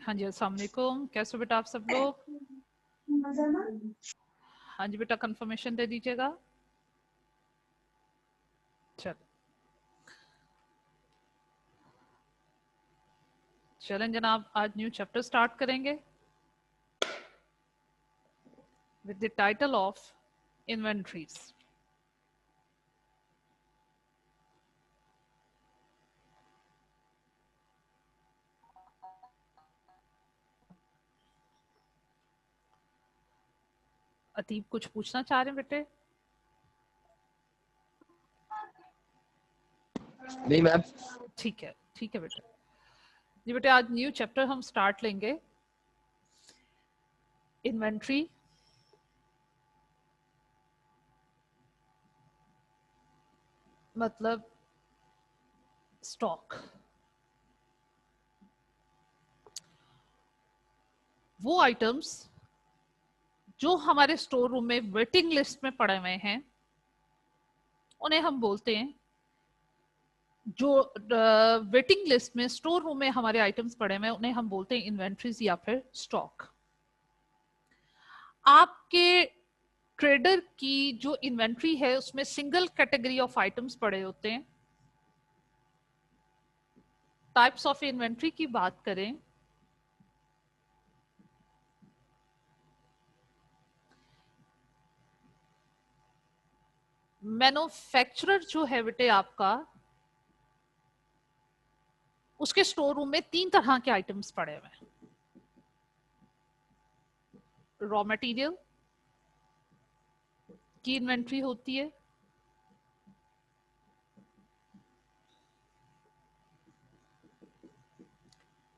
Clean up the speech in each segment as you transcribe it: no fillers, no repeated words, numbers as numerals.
हाँ जी, अस्सलाम वालेकुम। कैसे बेटा आप सब लोग? हाँ जी बेटा, कंफर्मेशन दे दीजिएगा। चलें जनाब, आज न्यू चैप्टर स्टार्ट करेंगे with the title of inventories. Ateeb कुछ पूछना चाह रहे हैं बेटे? नहीं मैम। ठीक है बेटा जी। बेटे आज न्यू चैप्टर हम स्टार्ट लेंगे, इन्वेंट्री मतलब स्टॉक। वो आइटम्स जो हमारे स्टोर रूम में वेटिंग लिस्ट में पड़े हुए हैं उन्हें हम बोलते हैं, जो वेटिंग लिस्ट में स्टोर रूम में हमारे आइटम्स पड़े हुए हैं उन्हें हम बोलते हैं इन्वेंट्रीज या फिर स्टॉक। आपके ट्रेडर की जो इन्वेंट्री है उसमें सिंगल कैटेगरी ऑफ आइटम्स पड़े होते हैं। टाइप्स ऑफ इन्वेंट्री की बात करें मैन्युफैक्चरर जो है बेटे आपका, उसके स्टोर रूम में 3 तरह के आइटम्स पड़े हुए हैं। रॉ मटेरियल की इन्वेंट्री होती है,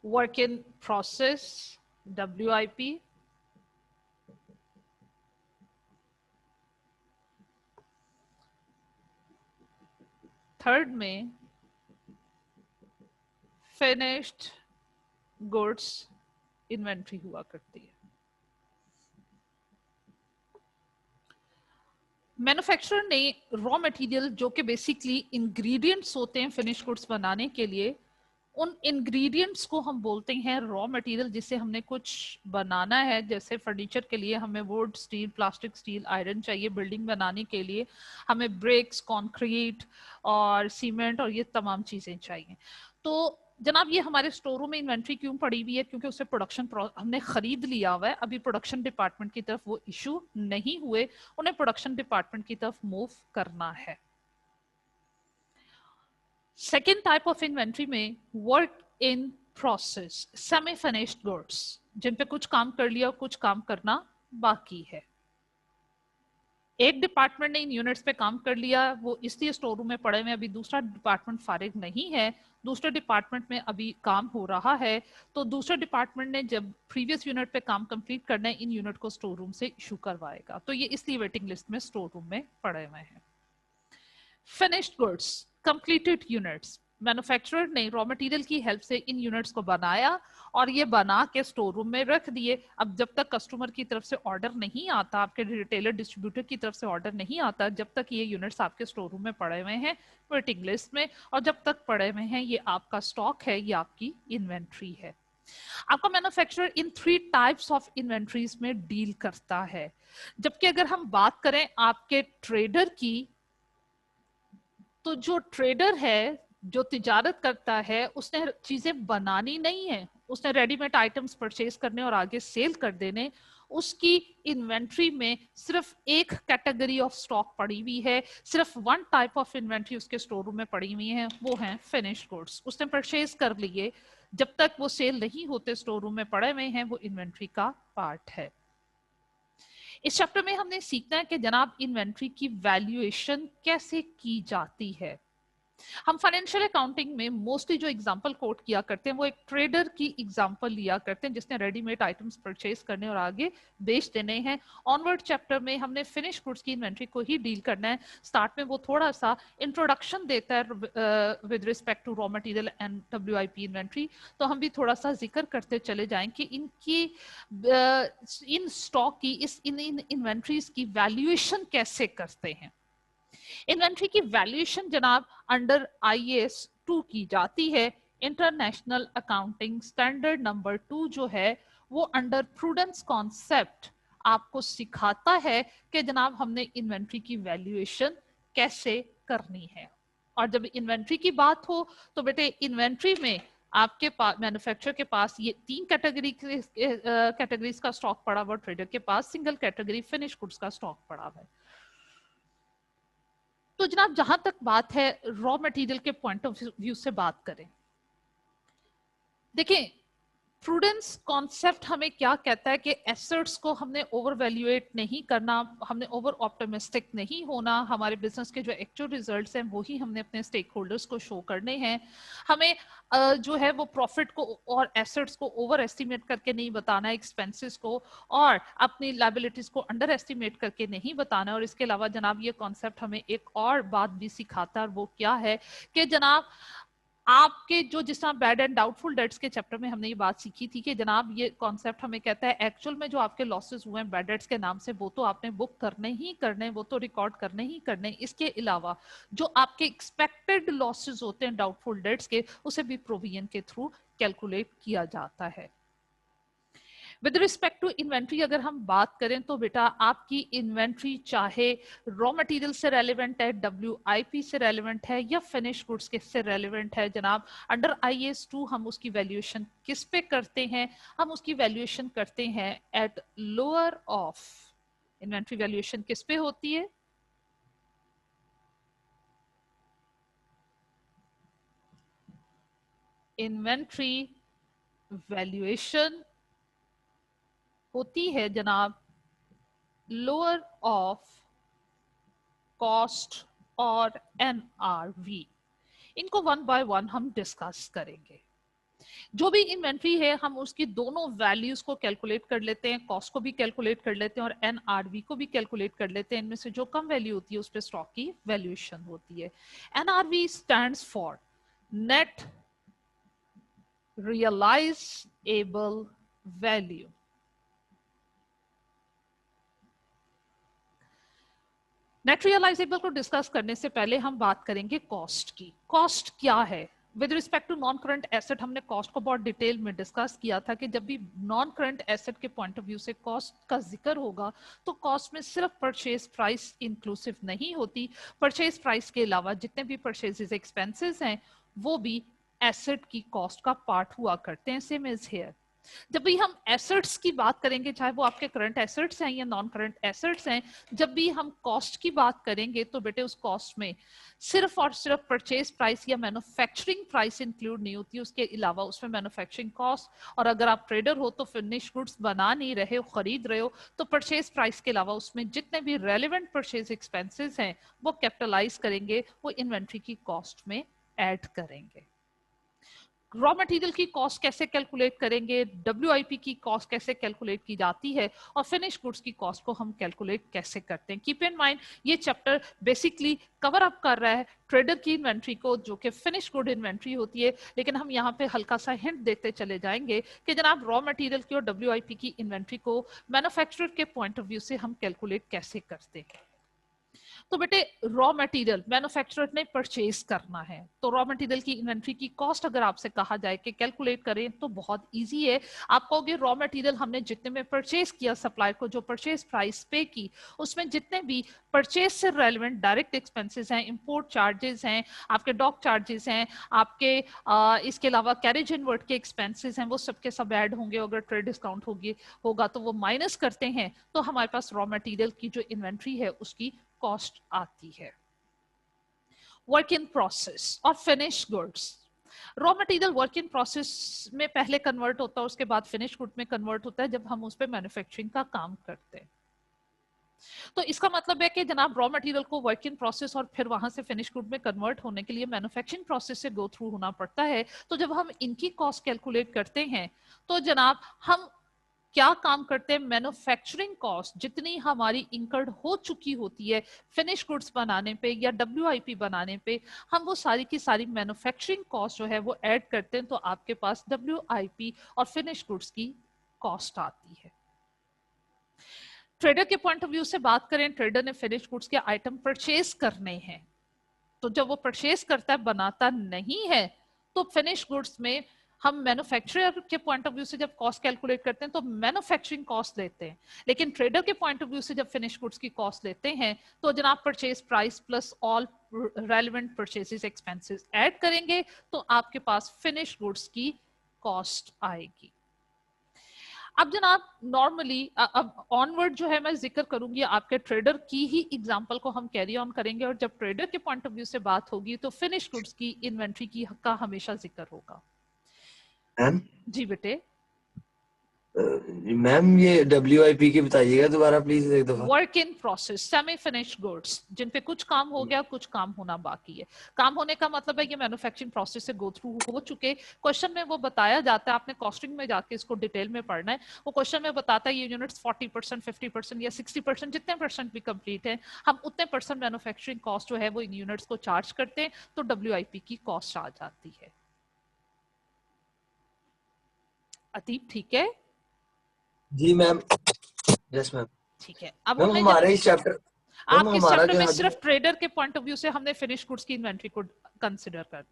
work in process WIP, third में फिनिश्ड गुड्स इन्वेंट्री हुआ करती है। मैन्युफैक्चरर ने रॉ मटेरियल जो कि बेसिकली इंग्रेडिएंट्स होते हैं फिनिश गुड्स बनाने के लिए, उन इंग्रेडिएंट्स को हम बोलते हैं रॉ मटेरियल, जिससे हमने कुछ बनाना है। जैसे फर्नीचर के लिए हमें would, steel, plastic, steel, iron चाहिए। बिल्डिंग बनाने के लिए हमें ब्रिक्स, कंक्रीट और सीमेंट और ये तमाम चीजें चाहिए। तो जनाब ये हमारे स्टोरों में इन्वेंट्री क्यों पड़ी हुई है? क्योंकि उससे प्रोडक्शन हमने खरीद लिया हुआ है, अभी प्रोडक्शन डिपार्टमेंट की तरफ वो इशू नहीं हुए, उन्हें प्रोडक्शन डिपार्टमेंट की तरफ मूव करना है। सेकेंड टाइप ऑफ इन्वेंट्री में work in process, semi finished goods, जिन पे कुछ काम कर लिया और कुछ काम करना बाकी है। एक डिपार्टमेंट ने इन यूनिट्स पे काम कर लिया, वो इसलिए स्टोर रूम में पड़े हुए, अभी दूसरा डिपार्टमेंट फारिग नहीं है, दूसरे डिपार्टमेंट में अभी काम हो रहा है। तो दूसरे डिपार्टमेंट ने जब प्रीवियस यूनिट पे काम कंप्लीट करना है, इन यूनिट को स्टोर रूम से इशू करवाएगा। तो ये इसलिए वेटिंग लिस्ट में स्टोर रूम में पड़े हुए हैं। Finished goods, completed units, manufacturer ने रॉ मटेरियल की हेल्प से इन यूनिट्स को बनाया और ये बना के स्टोर रूम में रख दिए। अब जब तक कस्टमर की तरफ से ऑर्डर नहीं आता, आपके रिटेलर डिस्ट्रीब्यूटर की तरफ से ऑर्डर नहीं आता, जब तक ये यूनिट्स आपके स्टोर रूम में पड़े हुए हैं वेटिंग लिस्ट में, और जब तक पड़े हुए हैं ये आपका स्टॉक है, ये आपकी इन्वेंट्री है। आपका manufacturer in 3 types of inventories में डील करता है। जबकि अगर हम बात करें आपके ट्रेडर की, तो जो ट्रेडर है, जो तिजारत करता है, उसने चीजें बनानी नहीं है, उसने रेडीमेड आइटम्स परचेज करने और आगे सेल कर देने। उसकी इन्वेंट्री में सिर्फ एक कैटेगरी ऑफ स्टॉक पड़ी हुई है, सिर्फ 1 टाइप ऑफ इन्वेंट्री उसके स्टोर रूम में पड़ी हुई है, वो है फिनिश्ड गुड्स। उसने परचेज कर लिए, जब तक वो सेल नहीं होते स्टोर रूम में पड़े हुए हैं, वो इन्वेंट्री का पार्ट है। इस चैप्टर में हमने सीखना है कि जनाब इन्वेंट्री की वैल्यूएशन कैसे की जाती है। हम फाइनेंशियल अकाउंटिंग में मोस्टली जो एग्जांपल कोट किया करते हैं वो एक ट्रेडर की एग्जांपल लिया करते हैं, जिसने रेडीमेड आइटम्स परचेज करने और आगे बेच देने हैं। ऑनवर्ड चैप्टर में हमने फिनिश गुड्स की इन्वेंट्री को ही डील करना है। स्टार्ट में वो थोड़ा सा इंट्रोडक्शन देता है with respect to raw material and WIP inventory, तो हम भी थोड़ा सा जिक्र करते चले जाएं कि इनकी इन स्टॉक की इन इन्वेंट्रीज की वैल्यूएशन कैसे करते हैं। इन्वेंट्री की वैल्यूएशन जनाब अंडर IAS 2 की जाती है, इंटरनेशनल अकाउंटिंग स्टैंडर्ड नंबर 2 जो है वो अंडर प्रूडेंस कॉन्सेप्ट आपको सिखाता है कि जनाब हमने इन्वेंट्री की वैल्यूएशन कैसे करनी है। और जब इन्वेंट्री की बात हो तो बेटे इन्वेंट्री में आपके पास मैन्युफैक्चरर के पास ये 3 कैटेगरीज का स्टॉक पड़ा हुआ, ट्रेडर के पास सिंगल कैटेगरी फिनिश गुड्स का स्टॉक पड़ा हुआ है। तो जनाब जहां तक बात है रॉ मटेरियल के पॉइंट ऑफ व्यू से बात करें, देखिए प्रूडेंस कॉन्सेप्ट हमें क्या कहता है कि एसेट्स को हमने ओवर वैल्यूएट नहीं करना, हमने ओवर ऑप्टिमिस्टिक नहीं होना, हमारे बिजनेस के जो एक्चुअल रिजल्ट्स हैं वही हमने अपने स्टेक होल्डर्स को शो करने हैं। हमें जो है वो प्रॉफिट को और एसेट्स को ओवर एस्टिमेट करके नहीं बताना, एक्सपेंसेस को और अपनी लायबिलिटीज को अंडर एस्टिमेट करके नहीं बताना। और इसके अलावा जनाब ये कॉन्सेप्ट हमें एक और बात भी सिखाता है, और वो क्या है कि जनाब आपके जो जिस तरह बैड एंड डाउटफुल डेट्स के चैप्टर में हमने ये बात सीखी थी कि जनाब ये कॉन्सेप्ट हमें कहता है एक्चुअल में जो आपके लॉसेस हुए हैं बैड डेट्स के नाम से वो तो आपने बुक करने ही करने, वो तो रिकॉर्ड करने ही करने। इसके अलावा जो आपके एक्सपेक्टेड लॉसेस होते हैं डाउटफुल डेट्स के, उसे भी प्रोविजन के थ्रू कैलकुलेट किया जाता है। विद रिस्पेक्ट टू इन्वेंट्री अगर हम बात करें तो बेटा आपकी इन्वेंट्री चाहे रॉ मटेरियल से रेलिवेंट है, WIP से रेलिवेंट है या फिनिश गुड्स के से रेलिवेंट है, जनाब अंडर IAS 2 हम उसकी वैल्यूएशन किस पे करते हैं? हम उसकी वैल्यूएशन करते हैं at lower of. Inventory valuation किस पे होती है? इन्वेंट्री वैल्यूएशन होती है जनाब लोअर ऑफ कॉस्ट और NRV। इनको वन बाय वन हम डिस्कस करेंगे। जो भी इन्वेंट्री है हम उसकी दोनों वैल्यूज को कैलकुलेट कर लेते हैं, कॉस्ट को भी कैलकुलेट कर लेते हैं और NRV को भी कैलकुलेट कर लेते हैं। इनमें से जो कम वैल्यू होती है उस पर स्टॉक की वैल्यूएशन होती है। NRV stands for net realisable value. Net realisable को डिस्कस करने से पहले हम बात करेंगे कॉस्ट की। कॉस्ट क्या है? With respect to non current asset हमने कॉस्ट को बहुत डिटेल में डिस्कस किया था कि जब भी नॉन करंट एसेट के पॉइंट ऑफ व्यू से कॉस्ट का जिक्र होगा तो कॉस्ट में सिर्फ परचेज प्राइस इंक्लूसिव नहीं होती, परचेज प्राइस के अलावा जितने भी परचेजेस एक्सपेंसेस हैं वो भी एसेट की कॉस्ट का पार्ट हुआ करते हैं। Same is here. जब भी हम एसेट्स की बात करेंगे, चाहे वो आपके करंट एसेट्स हैं या नॉन करंट एसेट्स हैं, जब भी हम कॉस्ट की बात करेंगे तो बेटे उस कॉस्ट में सिर्फ और सिर्फ परचेज प्राइस या मैन्युफैक्चरिंग प्राइस इंक्लूड नहीं होती, उसके अलावा उसमें मैन्युफैक्चरिंग कॉस्ट, और अगर आप ट्रेडर हो तो फिनिश गुड्स बना नहीं रहे हो, खरीद रहे हो, तो परचेज प्राइस के अलावा उसमें जितने भी रेलिवेंट परचेज एक्सपेंसेस हैं वो कैपिटलाइज करेंगे, वो इन्वेंट्री की कॉस्ट में ऐड करेंगे। रॉ मटेरियल की कॉस्ट कैसे कैलकुलेट करेंगे, WIP की कॉस्ट कैसे कैलकुलेट की जाती है, और फिनिश गुड्स की कॉस्ट को हम कैलकुलेट कैसे करते हैं। कीप इन माइंड ये चैप्टर बेसिकली कवर अप कर रहा है ट्रेडर की इन्वेंट्री को जो कि फिनिश गुड इन्वेंट्री होती है, लेकिन हम यहाँ पे हल्का सा हिंट देते चले जाएंगे कि जनाब रॉ मटेरियल की और WIP की इन्वेंट्री को मैन्युफैक्चरर के पॉइंट ऑफ व्यू से हम कैलकुलेट कैसे करते हैं। तो बेटे रॉ मटेरियल मैन्युफैक्चरर ने परचेज करना है, तो रॉ मटेरियल की इन्वेंट्री की कॉस्ट अगर आपसे कहा जाए कि कैलकुलेट करें तो बहुत इजी है। आप कहोगे रॉ मटेरियल हमने जितने में परचेज किया, सप्लायर को जो परचेज प्राइस पे की, उसमें जितने भी परचेज से रेलिवेंट डायरेक्ट एक्सपेंसेस हैं, इंपोर्ट चार्जेस हैं, आपके डॉक चार्जेस हैं, आपके इसके अलावा कैरेज इनवर्ट के एक्सपेंसेस हैं, वो सबके सब ऐड होंगे। अगर ट्रेड डिस्काउंट होगा तो वो माइनस करते हैं, तो हमारे पास रॉ मटेरियल की जो इन्वेंट्री है उसकी कॉस्ट आती है। वर्क इन प्रोसेस और finish goods. Raw material work in process में पहले कन्वर्ट होता है, उसके बाद फिनिश गुड में कन्वर्ट होता है जब हम उस पर मैन्युफैक्चरिंग का काम करते हैं। तो इसका मतलब है कि जनाब रॉ मटेरियल को वर्क इन प्रोसेस और फिर वहां से फिनिश गुड में कन्वर्ट होने के लिए मैन्युफैक्चरिंग प्रोसेस से गो थ्रू होना पड़ता है। तो जब हम इनकी कॉस्ट कैलकुलेट करते हैं तो जनाब हम क्या काम करते हैं, मैन्युफैक्चरिंग कॉस्ट जितनी हमारी इंकर्ड हो चुकी होती है फिनिश गुड्स बनाने पे या WIP बनाने पे, हम वो सारी की सारी मैन्युफैक्चरिंग कॉस्ट जो है वो ऐड करते हैं, तो आपके पास WIP और फिनिश गुड्स की कॉस्ट आती है। ट्रेडर के पॉइंट ऑफ व्यू से बात करें, ट्रेडर ने फिनिश गुड्स के आइटम परचेज करने हैं, तो जब वो परचेज करता है, बनाता नहीं है, तो फिनिश गुड्स में हम मैन्युफैक्चरर के पॉइंट ऑफ व्यू से जब कॉस्ट कैलकुलेट करते हैं तो मैन्युफैक्चरिंग कॉस्ट लेते हैं, लेकिन ट्रेडर के पॉइंट ऑफ व्यू से जब फिनिश गुड्स की कॉस्ट लेते हैं तो जनाब purchase price plus all relevant purchases expenses add करेंगे तो आपके पास फिनिश गुड्स की कॉस्ट आएगी। अब जनाब नॉर्मली अब ऑनवर्ड जो है मैं जिक्र करूंगी आपके ट्रेडर की ही एग्जांपल को हम कैरी ऑन करेंगे, और जब ट्रेडर के पॉइंट ऑफ व्यू से बात होगी तो फिनिश गुड्स की इन्वेंट्री की का हमेशा जिक्र होगा। मैम जी बेटे। मैम ये WIP की बताइएगा दोबारा प्लीज एक दफा। Work in process, semi finished goods, जिन पे कुछ काम हो गया कुछ काम होना बाकी है। काम होने का मतलब है ये मैन्युफैक्चरिंग प्रोसेस से गो थ्रू हो चुके। क्वेश्चन में वो बताया जाता है, आपने कॉस्टिंग में जाके इसको डिटेल में पढ़ना है। वो क्वेश्चन में बताता है ये यूनिट्स 40%, 50% या 60%, जितने परसेंट भी कंप्लीट है हम उतने परसेंट मैन्युफैक्चरिंग कॉस्ट जो है वो इन यूनिट्स को चार्ज करते हैं, तो WIP की कॉस्ट आ जाती है। अतीब ठीक है? जी मैम। Yes ma'am. ठीक है। अब मैम हमने हमारे इस चैप्टर मैम आपके हमारा चैप्टर में जो सिर्फ ट्रेडर के पॉइंट ऑफ व्यू से हमने फिनिश गुड्स की इन्वेंट्री को कंसीडर कर,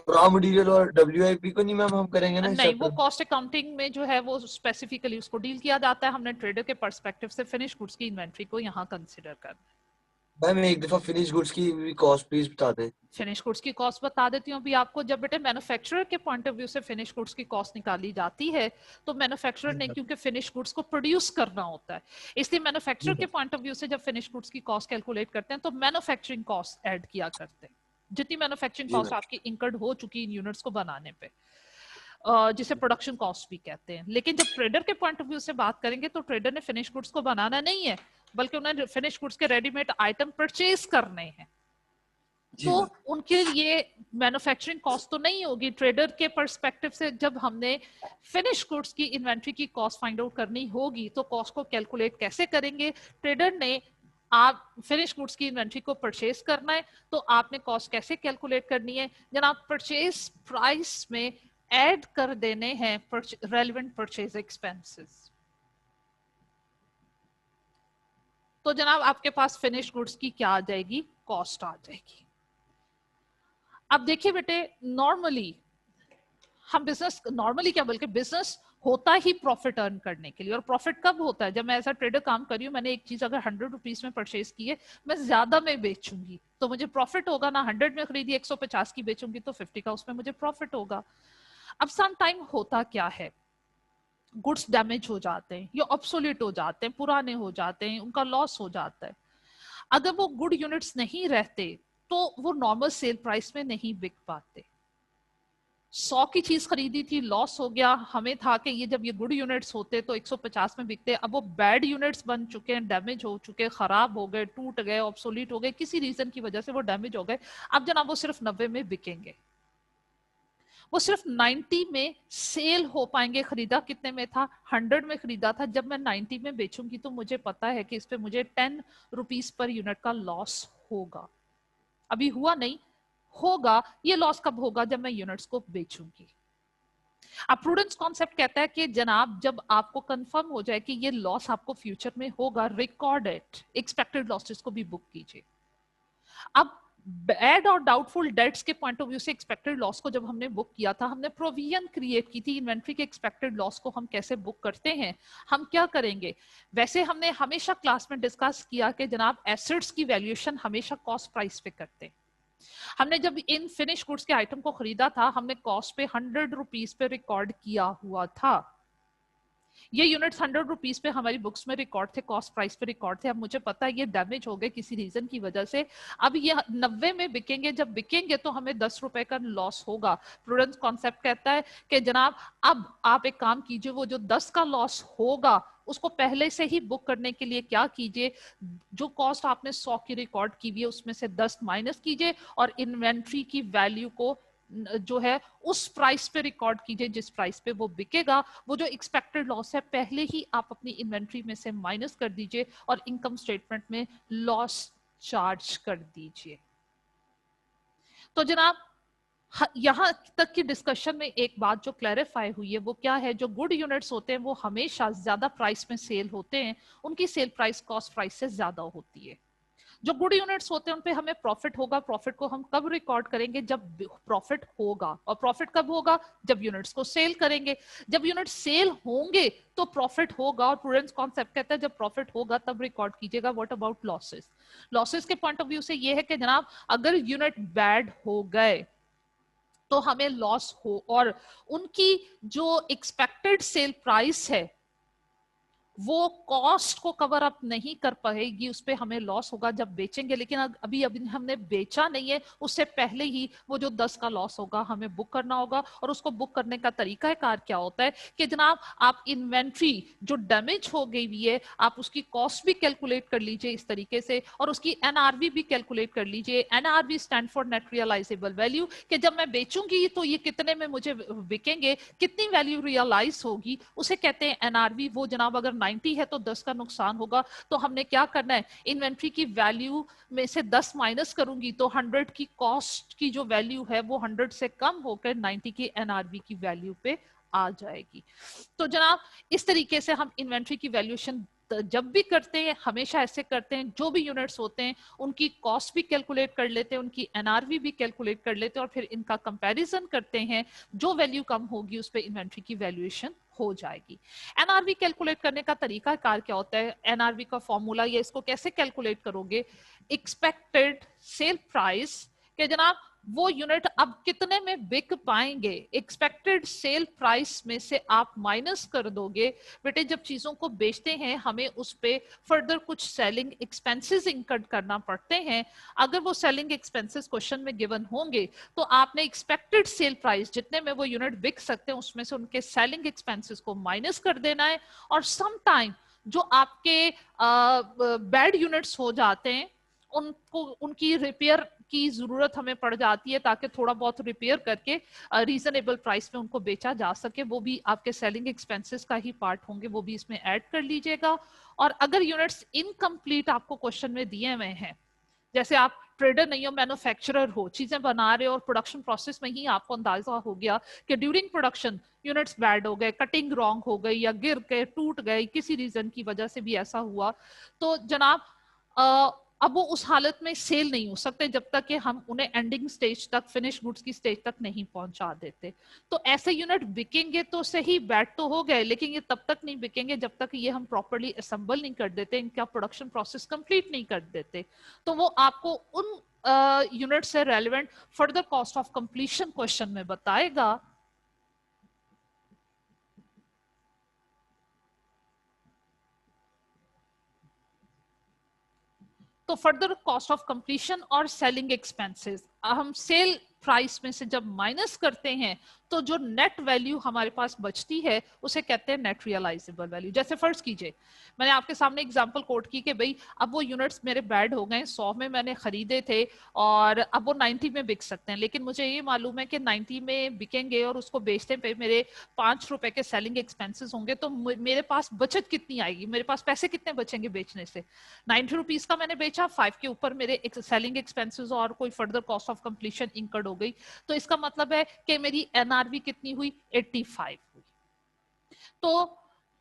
रॉ मटेरियल और WIP को नहीं मैम हम करेंगे ना इस नहीं, वो चैप्टर में? कॉस्ट अकाउंटिंग में जो है वो स्पेसिफिकली उसको डील किया जाता है। हमने ट्रेडर के पर्सपेक्टिव से फिनिश गुड्स की इन्वेंट्री को यहाँ कंसीडर करना है। मैम एक दफा फिनिश गुड्स की भी कॉस्ट प्लीज बता दें। फिनिश गुड्स की कॉस्ट बता देती हूँ अभी आपको। जब बेटे मैन्युफैक्चरर के पॉइंट ऑफ व्यू से फिनिश गुड्स की कॉस्ट निकाली जाती है तो मैन्युफैक्चरर ने क्योंकि फिनिश गुड्स को प्रोड्यूस करना होता है, इसलिए मैन्युफैक्चरर के पॉइंट ऑफ व्यू से जब फिनिश गुड्स की कॉस्ट कैलकुलेट करते हैं तो मैन्युफैक्चरिंग कॉस्ट ऐड किया करते हैं, जितनी मैन्युफैक्चरिंग कॉस्ट आपकी इंकर्ड हो चुकी इन यूनिट्स को बनाने पे, जिसे प्रोडक्शन कॉस्ट भी कहते हैं। लेकिन जब ट्रेडर के पॉइंट ऑफ व्यू से बात करेंगे तो ट्रेडर ने फिनिश गुड्स को बनाना नहीं है, बल्कि उन्हें फिनिश गुड्स के रेडीमेड आइटम परचेज करने हैं, तो उनके लिए मैन्युफैक्चरिंग कॉस्ट तो नहीं होगी। ट्रेडर के पर्सपेक्टिव से जब हमने फिनिश गुड्स की इन्वेंट्री की कॉस्ट फाइंड आउट करनी होगी तो कॉस्ट को कैलकुलेट कैसे करेंगे? ट्रेडर ने आप फिनिश गुड्स की इन्वेंट्री को परचेज करना है तो आपने कॉस्ट कैसे कैलकुलेट करनी है जनाब? परचेज प्राइस में ऐड कर देने हैं रेलेवेंट परचेज एक्सपेंसेस, तो जनाब आपके पास फिनिश गुड्स की क्या आ जाएगी? कॉस्ट आ जाएगी। अब देखिए बेटे, नॉर्मली हम बिजनेस, नॉर्मली क्या बल्कि बिजनेस होता ही प्रॉफिट अर्न करने के लिए, और प्रॉफिट कब होता है? जब मैं ऐसा ट्रेडर काम कर रही हूँ, मैंने एक चीज अगर 100 रुपीज में परचेज की है, मैं ज्यादा में बेचूंगी तो मुझे प्रॉफिट होगा ना। 100 में खरीदी 150 की बेचूंगी तो 50 का उसमें मुझे प्रॉफिट होगा। अब सम टाइम होता क्या है, गुड्स डैमेज हो जाते हैं या ऑब्सोलीट हो जाते हैं, पुराने हो जाते हैं, उनका लॉस हो जाता है। अगर वो गुड यूनिट्स नहीं रहते तो वो नॉर्मल सेल प्राइस में नहीं बिक पाते। 100 की चीज खरीदी थी, लॉस हो गया, हमें था कि ये जब ये गुड यूनिट्स होते तो 150 में बिकते, अब वो बैड यूनिट्स बन चुके हैं, डैमेज हो चुके, खराब हो गए, टूट गए, ऑब्सोलीट हो गए, किसी रीजन की वजह से वो डैमेज हो गए। अब जनाब वो सिर्फ 90 में बिकेंगे, वो सिर्फ 90 में सेल हो पाएंगे। खरीदा कितने में था? 100 में खरीदा था। जब मैं 90 में बेचूंगी तो मुझे पता है कि इस पे मुझे 10 रुपीज पर यूनिट का लॉस होगा। अभी हुआ नहीं, होगा। ये लॉस कब होगा? जब मैं यूनिट्स को बेचूंगी। अब प्रूडेंस कॉन्सेप्ट कहता है कि जनाब जब आपको कंफर्म हो जाए कि ये लॉस आपको फ्यूचर में होगा, रिकॉर्ड इट, एक्सपेक्टेड लॉसेस को भी बुक कीजिए। अब बैड और डाउटफुल डेट्स के पॉइंट ऑफ व्यू से एक्सपेक्टेड लॉस को जब हमने बुक किया था, हमने प्रोविजन क्रिएट की थी। इन्वेंट्री के एक्सपेक्टेड लॉस को हम कैसे बुक करते हैं, हम क्या करेंगे? वैसे हमने हमेशा क्लास में डिस्कस किया कि जनाब एसेट्स की वैल्यूएशन हमेशा कॉस्ट प्राइस पे करते हैं। हमने जब इन फिनिश गुड्स के आइटम को खरीदा था, हमने कॉस्ट पे 100 रुपीज पे रिकॉर्ड किया हुआ था। ये यूनिट्स 100 रुपीज पे हमारी बुक्स में रिकॉर्ड थे, कॉस्ट प्राइस पे रिकॉर्ड थे। अब मुझे पता है ये डैमेज हो गए किसी रीजन की वजह से, अब ये 90 में बिकेंगे। जब बिकेंगे तो हमें 10 रुपए का लॉस होगा। प्रूडेंस कॉन्सेप्ट कहता है कि जनाब अब आप एक काम कीजिए, वो जो 10 का लॉस होगा उसको पहले से ही बुक करने के लिए क्या कीजिए, जो कॉस्ट आपने 100 की रिकॉर्ड की हुई है उसमें से 10 माइनस कीजिए और इन्वेंट्री की वैल्यू को जो है उस प्राइस पे रिकॉर्ड कीजिए जिस प्राइस पे वो बिकेगा। वो जो एक्सपेक्टेड लॉस है पहले ही आप अपनी इन्वेंट्री में से माइनस कर दीजिए और इनकम स्टेटमेंट में लॉस चार्ज कर दीजिए। तो जनाब यहां तक की डिस्कशन में एक बात जो क्लैरिफाई हुई है वो क्या है, जो गुड यूनिट्स होते हैं वो हमेशा ज्यादा प्राइस में सेल होते हैं, उनकी सेल प्राइस कॉस्ट प्राइस से ज्यादा होती है। जो गुड यूनिट्स होते हैं उन पे हमें प्रॉफिट होगा। प्रॉफिट को हम कब रिकॉर्ड करेंगे? जब प्रॉफिट होगा। और प्रॉफिट कब होगा? जब यूनिट्स को सेल करेंगे। जब यूनिट सेल होंगे तो प्रॉफिट होगा। और प्रूडेंस कॉन्सेप्ट कहता है जब प्रॉफिट होगा तब रिकॉर्ड कीजिएगा। What about losses? लॉसेस के पॉइंट ऑफ व्यू से ये है कि जनाब अगर यूनिट बैड हो गए तो हमें लॉस हो, और उनकी जो एक्सपेक्टेड सेल प्राइस है वो कॉस्ट को कवर अप नहीं कर पाएगी, उस पर हमें लॉस होगा जब बेचेंगे। लेकिन अभी अभी हमने बेचा नहीं है, उससे पहले ही वो जो 10 का लॉस होगा हमें बुक करना होगा। और उसको बुक करने का तरीका कार क्या होता है कि जनाब आप इन्वेंट्री जो डैमेज हो गई हुई है आप उसकी कॉस्ट भी कैलकुलेट कर लीजिए इस तरीके से, और उसकी एनआरवी भी कैलकुलेट कर लीजिए। NRV stand for net realisable value, कि जब मैं बेचूंगी तो ये कितने में मुझे बिकेंगे, कितनी वैल्यू रियलाइज होगी, उसे कहते हैं एनआरवी। वो जनाब अगर 90 है तो 10 का नुकसान होगा। तो हमने क्या करना है, इन्वेंट्री की वैल्यू में से 10 माइनस करूंगी तो 100 की कॉस्ट की जो वैल्यू है वो 100 से कम होकर 90 की एनआरवी की वैल्यू पे आ जाएगी। तो जनाब इस तरीके से हम इन्वेंट्री की वैल्यूएशन जब भी करते हैं हमेशा ऐसे करते हैं, जो भी यूनिट्स होते हैं उनकी कॉस्ट भी कैलकुलेट कर लेते हैं, उनकी एनआरवी भी कैलकुलेट कर लेते हैं, और फिर इनका कंपैरिजन करते हैं। जो वैल्यू कम होगी उस पर इन्वेंट्री की वैल्यूएशन हो जाएगी। एनआरवी कैलकुलेट करने का तरीका कार क्या होता है? एनआरवी का फॉर्मूला, ये इसको कैसे कैलकुलेट करोगे? एक्सपेक्टेड सेल प्राइस के जनाब वो यूनिट अब कितने में बिक पाएंगे, एक्सपेक्टेड सेल प्राइस में से आप माइनस कर दोगे। बेटे जब चीजों को बेचते हैं हमें उस पे फर्दर कुछ सेलिंग एक्सपेंसेस इंकर्ड करना पड़ते हैं। अगर वो सेलिंग एक्सपेंसेस क्वेश्चन में गिवन होंगे तो आपने एक्सपेक्टेड सेल प्राइस जितने में वो यूनिट बिक सकते हैं उसमें से उनके सेलिंग एक्सपेंसेस को माइनस कर देना है। और सम टाइम जो आपके बैड यूनिट्स हो जाते हैं उनको उनकी रिपेयर की जरूरत हमें पड़ जाती है ताकि थोड़ा बहुत रिपेयर करके रीजनेबल प्राइस में उनको बेचा जा सके। वो भी आपके सेलिंग एक्सपेंसेस का ही पार्ट होंगे, वो भी इसमें ऐड कर लीजिएगा। और अगर यूनिट्स इनकम्प्लीट आपको क्वेश्चन में दिए हुए हैं, जैसे आप ट्रेडर नहीं हो, मैन्युफैक्चरर हो, चीजें बना रहे हो और प्रोडक्शन प्रोसेस में ही आपको अंदाजा हो गया कि ड्यूरिंग प्रोडक्शन यूनिट्स बैड हो गए, कटिंग रॉन्ग हो गई या गिर गए, टूट गए, किसी रीजन की वजह से भी ऐसा हुआ, तो जनाब अब वो उस हालत में सेल नहीं हो सकते जब तक कि हम उन्हें एंडिंग स्टेज तक, फिनिश गुड्स की स्टेज तक नहीं पहुंचा देते। तो ऐसे यूनिट बिकेंगे तो सही, बैड तो हो गए, लेकिन ये तब तक नहीं बिकेंगे जब तक ये हम प्रॉपर्ली असेंबल नहीं कर देते, इनका प्रोडक्शन प्रोसेस कंप्लीट नहीं कर देते। तो वो आपको उन यूनिट से relevant further cost of completion question में बताएगा। तो फर्दर कॉस्ट ऑफ कंप्लीशन और सेलिंग एक्सपेंसेस हम सेल प्राइस में से जब माइनस करते हैं तो जो नेट वैल्यू हमारे पास बचती है उसे कहते हैं नेट रियलाइजेबल वैल्यू। जैसे फर्स्ट कीजिए मैंने आपके सामने एग्जांपल कोट की कि भाई अब वो यूनिट्स मेरे बैड हो गए, 100 में मैंने खरीदे थे और अब वो 90 में बिक सकते हैं, लेकिन मुझे ये मालूम है कि 90 में बिकेंगे और उसको बेचने पे मेरे 5 रुपए के सेलिंग एक्सपेंसेस होंगे, तो मेरे पास बचत कितनी आएगी, मेरे पास पैसे कितने बचेंगे बेचने से? 90 रुपीज का मैंने बेचा, 5 के ऊपर मेरे सेलिंग एक्सपेंसेस और कोई further cost of completion incurred हो गई, तो इसका मतलब है कि मेरी एनआरवी कितनी हुई? 85 हुई। तो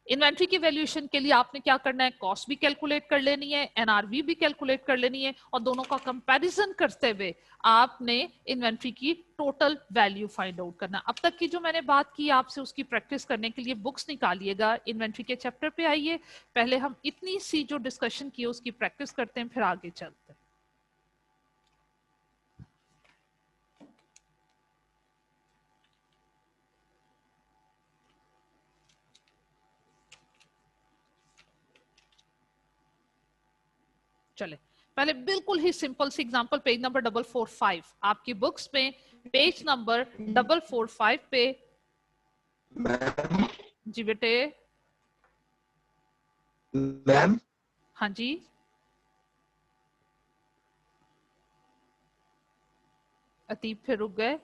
इन्वेंट्री की वैल्यूएशन के लिए आपने क्या करना है, कॉस्ट भी कैलकुलेट कर लेनी है, एनआरवी भी कैलकुलेट कर लेनी है, और दोनों का कंपैरिजन करते हुए आपने इन्वेंट्री की टोटल वैल्यू फाइंड आउट करना। अब तक की जो मैंने बात की आपसे उसकी प्रैक्टिस करने के लिए बुक्स निकालिएगा, इन्वेंट्री के चैप्टर पे आइए, पहले हम इतनी सी जो डिस्कशन की उसकी प्रैक्टिस करते हैं, फिर आगे चलते हैं। चले पहले बिल्कुल ही सिंपल सी एग्जांपल, पेज नंबर 445 आपकी बुक्स में, पेज नंबर 445 पे। जी बेटे। मैम हाँ जी। अतीब फिर रुक गए।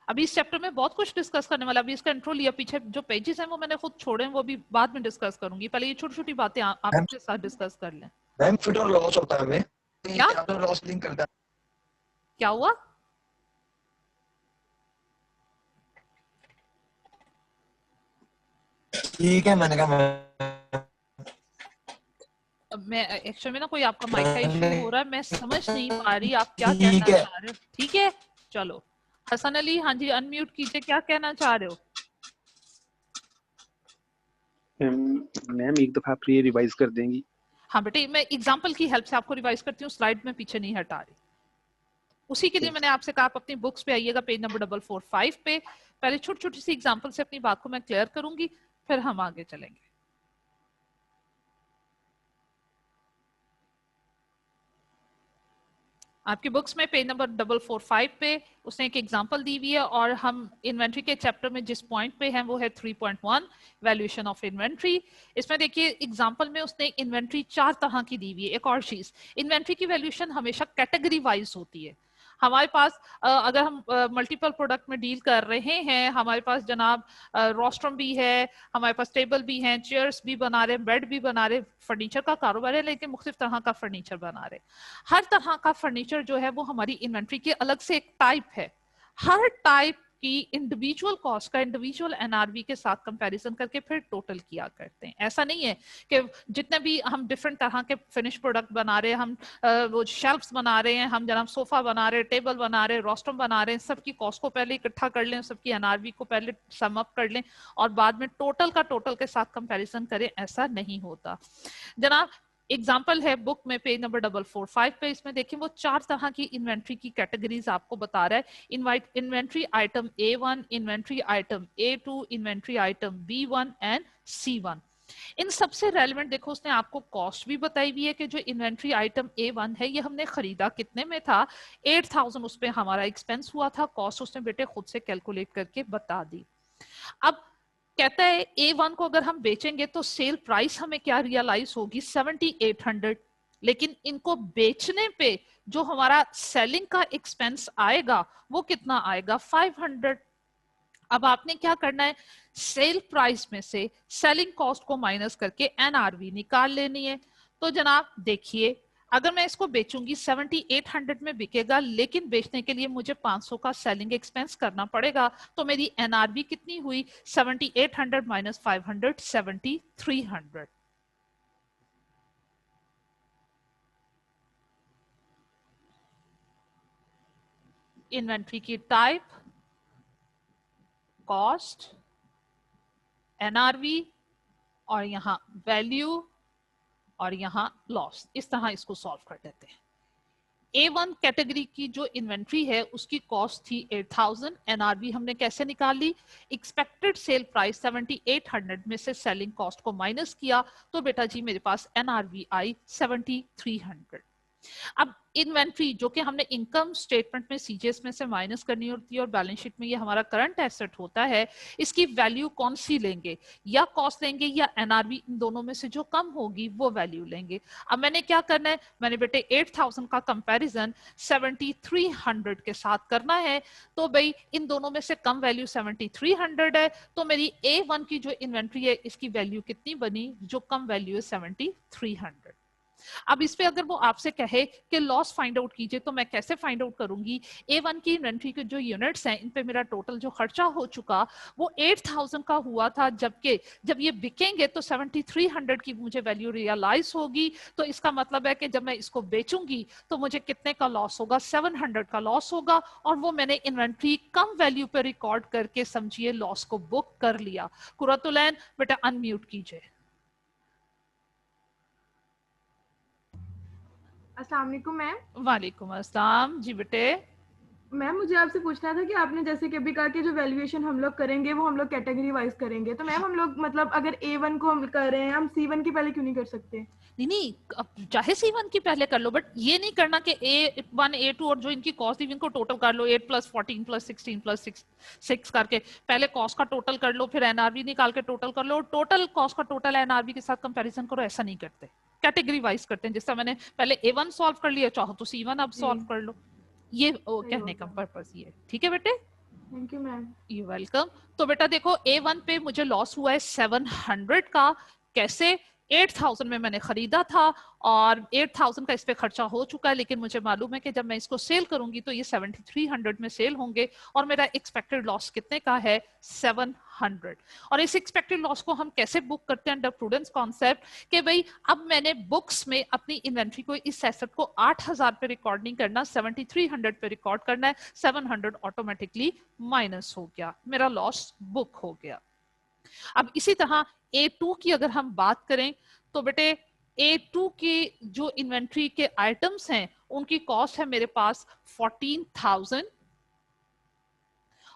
अभी इस चैप्टर में बहुत कुछ डिस्कस करने वाला, अभी इसका इंट्रो लिया, पीछे जो पेजेस हैं वो मैंने खुद छोड़े हैं, वो भी बाद में डिस्कस करूंगी, पहले ये छोटी छोटी बातें आपके साथ डिस्कस कर लें। मैम फिट और लॉस होता है हमें, क्या कैपिटल लॉस लिंक करता है। क्या हुआ? ठीक है मैंने कहा मैं एक्चुअली में ना कोई आपका माइक का इशू हो रहा है, मैं समझ नहीं पा रही आप क्या ठीक कहना है। चाह रहे हो। ठीक है चलो, हसन अली हाँ जी अनम्यूट कीजिए, क्या कहना चाह रहे हो? मैम एक दफा आप ये रिवाइज कर देंगी? हाँ बेटे मैं एग्जाम्पल की हेल्प से आपको रिवाइज करती हूँ, स्लाइड में पीछे नहीं हटा रही। उसी के लिए मैंने आपसे कहा आप अपनी बुक्स पे आइएगा, पेज नंबर 445 पे। पहले छोटी छोटी सी एग्जाम्पल से अपनी बात को मैं क्लियर करूंगी, फिर हम आगे चलेंगे। आपकी बुक्स में पेज नंबर 445 पे उसने एक एग्जांपल दी हुई है, और हम इन्वेंट्री के चैप्टर में जिस पॉइंट पे हैं वो है 3.1 वैल्यूएशन ऑफ इन्वेंट्री। इसमें देखिए एग्जांपल में उसने इन्वेंट्री 4 तरह की दी हुई है। एक और चीज, इन्वेंट्री की वैल्यूएशन हमेशा कैटेगरी वाइज होती है। हमारे पास अगर हम मल्टीपल प्रोडक्ट में डील कर रहे हैं, हमारे पास जनाब रोस्ट्रम भी है, हमारे पास टेबल भी हैं, चेयर्स भी बना रहे, बेड भी बना रहे, फर्नीचर का कारोबार है लेकिन मुख्तलिफ तरह का फर्नीचर बना रहे। हर तरह का फर्नीचर जो है वो हमारी इन्वेंट्री के अलग से एक टाइप है। हर टाइप की इंडिविजुअल कॉस्ट का इंडिविजुअल एनआरवी के साथ कंपैरिजन करके फिर टोटल किया करते हैं। ऐसा नहीं है कि जितने भी हम डिफरेंट तरह के फिनिश प्रोडक्ट बना रहे हैं, हम वो शेल्फ्स बना रहे हैं, हम जनाब सोफा बना रहे हैं, टेबल बना रहे हैं, रोस्टम बना रहे हैं, सबकी कॉस्ट को पहले इकट्ठा कर लें, सबकी एनआरवी को पहले सम अप कर लें और बाद में टोटल का टोटल के साथ कंपैरिजन करें, ऐसा नहीं होता जनाब। एग्जाम्पल है बुक में पेज नंबर 445 पे, इसमें देखिए वो 4 तरह की इन्वेंट्री की कैटेगरीज आपको बता रहा है। Inventory item A1, inventory item A2, inventory item B1 and C1। इन सबसे रेलेवेंट देखो उसने आपको कॉस्ट भी बताई हुई है कि जो इन्वेंट्री आइटम A1 है ये हमने खरीदा कितने में था, 8000 उस पे हमारा एक्सपेंस हुआ था, कॉस्ट उसने बेटे खुद से कैलकुलेट करके बता दी। अब कहता है A1 को अगर हम बेचेंगे तो सेल प्राइस हमें क्या रियलाइज होगी 7800, लेकिन इनको बेचने पे जो हमारा सेलिंग का एक्सपेंस आएगा वो कितना आएगा 500। अब आपने क्या करना है, सेल प्राइस में से सेलिंग कॉस्ट को माइनस करके एनआरवी निकाल लेनी है। तो जनाब देखिए अगर मैं इसको बेचूंगी 7800 में बिकेगा, लेकिन बेचने के लिए मुझे 500 का सेलिंग एक्सपेंस करना पड़ेगा, तो मेरी एनआरवी कितनी हुई 7800 माइनस 500 7300। इन्वेंट्री की टाइप, कॉस्ट, एनआरवी और यहां वैल्यू और यहां लॉस, इस तरह इसको सॉल्व कर देते हैं। A1 कैटेगरी की जो इन्वेंट्री है उसकी कॉस्ट थी 8000, एनआरवी हमने कैसे निकाल ली, एक्सपेक्टेड सेल प्राइस 7800 में से सेलिंग कॉस्ट को माइनस किया, तो बेटा जी मेरे पास एनआरवी आई 7300। अब इन्वेंट्री जो कि हमने इनकम स्टेटमेंट में सीजीएस में से माइनस करनी होती है और बैलेंस शीट में ये हमारा करंट एसेट होता है, इसकी वैल्यू कौन सी लेंगे, या कॉस्ट लेंगे या एनआरवी, इन दोनों में से जो कम होगी वो वैल्यू लेंगे। अब मैंने क्या करना है, मैंने बेटे 8000 का कंपैरिजन 7300 के साथ करना है, तो भाई इन दोनों में से कम वैल्यू 7300 है, तो मेरी A1 की जो इन्वेंट्री है इसकी वैल्यू कितनी बनी, जो कम वैल्यू है 7300। अब इस पे अगर वो आपसे कहे कि लॉस फाइंड आउट कीजिए, तो मैं कैसे फाइंड आउट करूंगी, A1 की इन्वेंट्री के जो यूनिट्स हैं इन पे मेरा टोटल जो खर्चा हो चुका वो 8000 का हुआ था, जबकि जब ये बिकेंगे तो 7300 की मुझे वैल्यू रियलाइज होगी, तो इसका मतलब है कि जब मैं इसको बेचूंगी तो मुझे कितने का लॉस होगा, 700 का लॉस होगा, और वो मैंने इन्वेंट्री कम वैल्यू पे रिकॉर्ड करके समझिए लॉस को बुक कर लिया। कुरतुलैन बेटा अनम्यूट कीजिए। अस्सलाम वालेकुम मैम। वालेकुम अस्सलाम जी बेटे। मैम मुझे आपसे पूछना था कि आपने जैसे कि अभी कहा कि जो वैल्यूएशन हम लोग करेंगे वो हम लोग कैटेगरी वाइज करेंगे, तो मैम हम लोग मतलब अगर A1 को हम कर रहे हैं, हम C1 की पहले क्यों नहीं कर सकते? नहीं अब चाहे C1 की पहले कर लो, बट ये नहीं करना कि A1 A2 और जो इनकी कॉस्ट थी इनको टोटल कर लो, 8 + 14 + 16 + 6 करके पहले कॉस्ट का टोटल कर लो, फिर एनआरवी निकाल के टोटल कर लो, टोटल कॉस्ट का टोटल एनआरवी के साथ कंपैरिजन करो। ऐसा नहीं करते, कैटेगरी वाइज करते हैं। जिससे मैंने पहले A1 सॉल्व कर लिया, चाहो तो C1 अब सॉल्व कर लो। ये कहने का पर्पस ये, ठीक है बेटे। Thank you ma'am. You welcome. तो बेटा देखो A1 पे मुझे लॉस हुआ है 700 का, कैसे, 8,000 में मैंने खरीदा था और 8,000 का इस पे खर्चा हो चुका है, लेकिन मुझे मालूम है कि जब मैं इसको सेल करूंगी तो ये 7,300 में सेल होंगे और मेरा एक्सपेक्टेड लॉस कितने का है 700। और इस एक्सपेक्टेड लॉस को हम कैसे बुक करते हैं अंडर प्रूडेंस कॉन्सेप्ट कि भाई अब मैंने बुक्स में अपनी इन्वेंट्री को, इस एसेट को 8,000 पे रिकॉर्ड नहीं करना, 7,300 पे रिकॉर्ड करना है, 700 ऑटोमेटिकली माइनस हो गया, मेरा लॉस बुक हो गया। अब इसी तरह A2 की अगर हम बात करें तो बेटे A2 की जो इन्वेंट्री के आइटम्स हैं उनकी कॉस्ट है मेरे पास 14,000।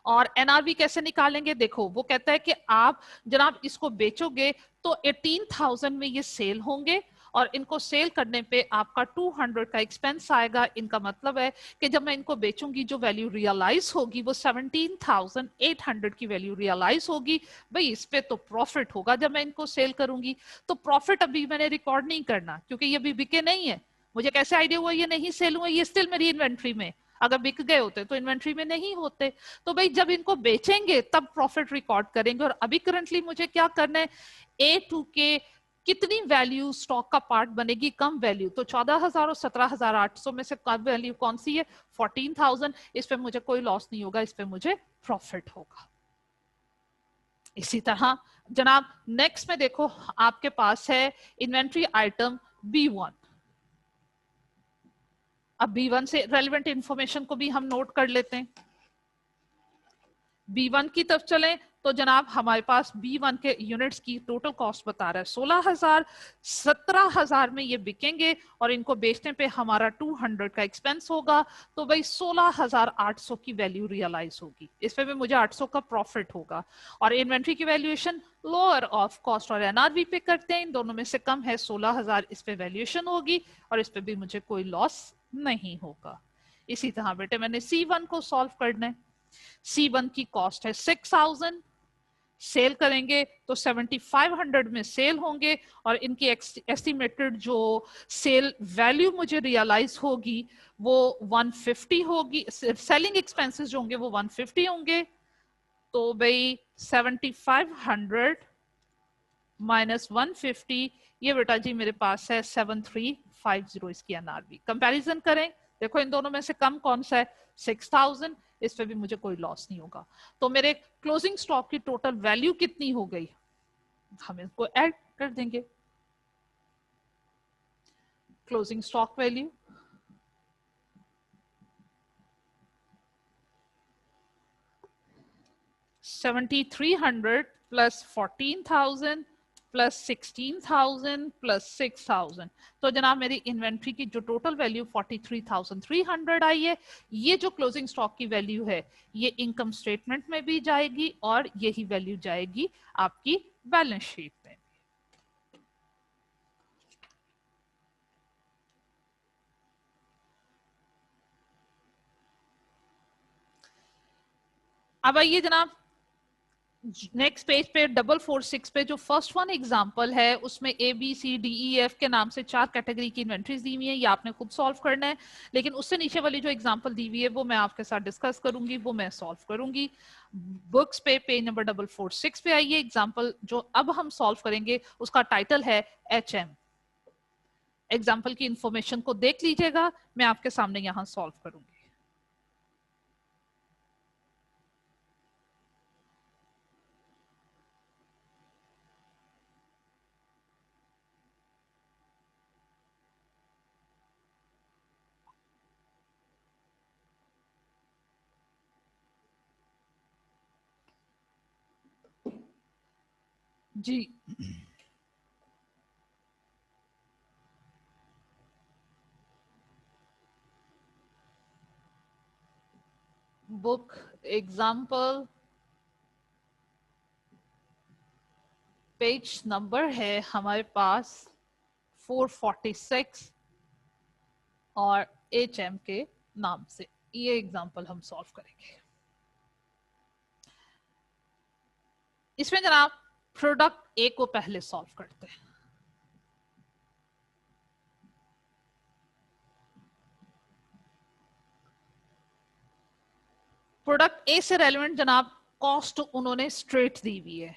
और एनआरवी कैसे निकालेंगे, देखो वो कहता है कि आप जनाब इसको बेचोगे तो 18,000 में ये सेल होंगे और इनको सेल करने पे आपका 200 का एक्सपेंस आएगा। इनका मतलब है कि जब मैं इनको बेचूंगी जो वैल्यू रियलाइज होगी वो 17,800 की वैल्यू रियलाइज होगी। भाई इस पे तो प्रॉफिट होगा जब मैं इनको सेल करूंगी। तो प्रॉफिट अभी मैंने रिकॉर्ड नहीं करना क्योंकि ये अभी बिके नहीं है। मुझे कैसे आइडिया हुआ ये नहीं सेल हुआ, ये स्टिल मेरी इन्वेंट्री में, अगर बिक गए होते तो इन्वेंट्री में नहीं होते। तो भाई जब इनको बेचेंगे तब प्रॉफिट रिकॉर्ड करेंगे। और अभी करंटली मुझे क्या करना है, A2 के कितनी वैल्यू स्टॉक का पार्ट बनेगी, कम वैल्यू, तो 14,000 और 17,800 में से कम वैल्यू कौन सी है 14,000। इस पे मुझे कोई लॉस नहीं होगा, इस पे मुझे प्रॉफिट होगा। इसी तरह जनाब नेक्स्ट में देखो आपके पास है इन्वेंट्री आइटम B1। अब B1 से रेलेवेंट इंफॉर्मेशन को भी हम नोट कर लेते हैं। B1 की तरफ चलें तो जनाब हमारे पास B1 के यूनिट्स की टोटल कॉस्ट बता रहा है 16,000। 17,000 में ये बिकेंगे और इनको बेचने पे हमारा 200 का एक्सपेंस होगा। तो भाई 16,800 की वैल्यू रियलाइज होगी, इस पे भी मुझे 800 का प्रॉफिट होगा। और इन्वेंट्री की वैल्यूएशन लोअर ऑफ कॉस्ट और एनआरवी पे करते हैं, इन दोनों में से कम है 16,000, इस पे वैल्यूएशन होगी और इस पे भी मुझे कोई लॉस नहीं होगा। इसी तरह बेटे मैंने C1 को सॉल्व करना है। C1 की कॉस्ट है 6,000, सेल करेंगे तो 7,500 में सेल होंगे और इनकी एस्टिमेटेड जो सेल वैल्यू मुझे रियलाइज होगी वो 150 होगी। सेलिंग एक्सपेंसेस जो होंगे वो 150 होंगे। तो भाई 7,500 माइनस 150, ये बेटा जी मेरे पास है 7,350 इसकी एनआरवी। कंपैरिजन करें, देखो इन दोनों में से कम कौन सा है 6,000, इस पे भी मुझे कोई लॉस नहीं होगा। तो मेरे क्लोजिंग स्टॉक की टोटल वैल्यू कितनी हो गई, हम इसको ऐड कर देंगे। Closing stock value 7,300 plus 14,000 plus 16,000 plus 6,000। तो जनाब मेरी इन्वेंट्री की जो टोटल वैल्यू 43,300 आई है, ये जो क्लोजिंग स्टॉक की वैल्यू है ये इनकम स्टेटमेंट में भी जाएगी और यही वैल्यू जाएगी आपकी बैलेंस शीट में। अब आइए जनाब नेक्स्ट पेज पे 446 पे जो फर्स्ट वन एग्जांपल है उसमें ABCDEF के नाम से 4 कैटेगरी की इन्वेंट्रीज दी हुई है, ये आपने खुद सॉल्व करना है। लेकिन उससे नीचे वाली जो एग्जांपल दी हुई है वो मैं आपके साथ डिस्कस करूंगी, वो मैं सॉल्व करूंगी। बुक्स पे पेज नंबर 446 पे आइए। एग्जांपल जो अब हम सॉल्व करेंगे उसका टाइटल है HM। एग्जाम्पल की इंफॉर्मेशन को देख लीजिएगा, मैं आपके सामने यहाँ सॉल्व करूंगी। जी बुक एग्जाम्पल पेज नंबर है हमारे पास 446 और HM के नाम से ये एग्जाम्पल हम सॉल्व करेंगे। इसमें जनाब प्रोडक्ट ए को पहले सॉल्व करते हैं। प्रोडक्ट ए से रेलेवेंट जनाब कॉस्ट उन्होंने स्ट्रेट दी हुई है।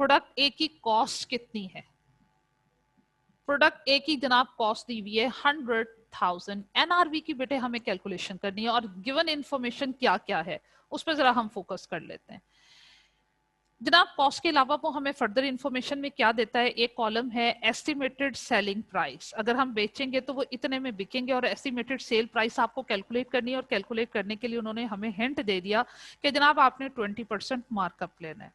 प्रोडक्ट ए की कॉस्ट कितनी है प्रोडक्ट ए की जनाब कॉस्ट दी हुई है 100,000, एनआरवी की बेटे हमें कैलकुलेशन करनी है और गिवन इंफॉर्मेशन क्या क्या है उस पर जरा हम फोकस कर लेते हैं। जनाब कॉस्ट के अलावा वो हमें फर्दर इंफॉर्मेशन में क्या देता है, एक कॉलम है एस्टिमेटेड सेलिंग प्राइस, अगर हम बेचेंगे तो वो इतने में बिकेंगे और एस्टिमेटेड सेल प्राइस आपको कैलकुलेट करनी है और कैलकुलेट करने के लिए उन्होंने हमें हिंट दे दिया कि जनाब आपने 20% मार्कअप लेना है।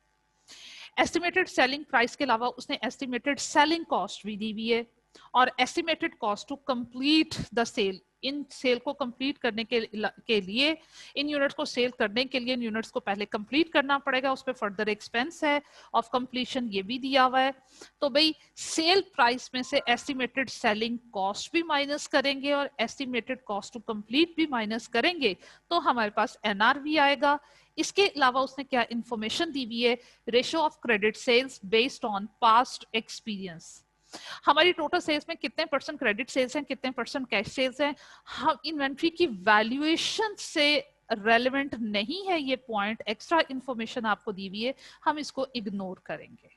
एस्टिमेटेड सेलिंग प्राइस के अलावा उसने एस्टिमेटेड सेलिंग कॉस्ट भी दी हुई है और estimated cost to complete the sale, इन सेल को कंप्लीट करने के लिए इन यूनिट्स को सेल करने के लिए इन यूनिट्स को पहले कंप्लीट करना पड़ेगा, उस पर फर्दर एक्सपेंस है ऑफ कंप्लीशन ये भी दिया हुआ है। तो भाई सेल प्राइस में से एस्टिमेटेड सेलिंग कॉस्ट भी माइनस करेंगे और एस्टिमेटेड कॉस्ट टू कंप्लीट भी माइनस करेंगे तो हमारे पास एनआरवी आएगा। इसके अलावा उसने क्या इंफॉर्मेशन दी हुई है, ratio of credit sales based on past experience, हमारी टोटल सेल्स में कितने परसेंट क्रेडिट सेल्स हैं, कितने परसेंट कैश सेल्स हैं। हम इन्वेंट्री की वैल्यूएशन से रेलेवेंट नहीं है ये पॉइंट, एक्स्ट्रा इंफॉर्मेशन आपको दी हुई है, हम इसको इग्नोर करेंगे।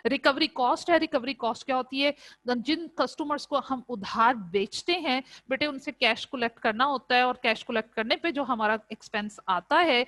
रिकवरी कॉस्ट है, रिकवरी कॉस्ट क्या होती है, जिन कस्टमर्स को हम उधार बेचते हैं बेटे उनसे कैश कलेक्ट करना होता है और कैश कलेक्ट करने पे जो हमारा एक्सपेंस आता है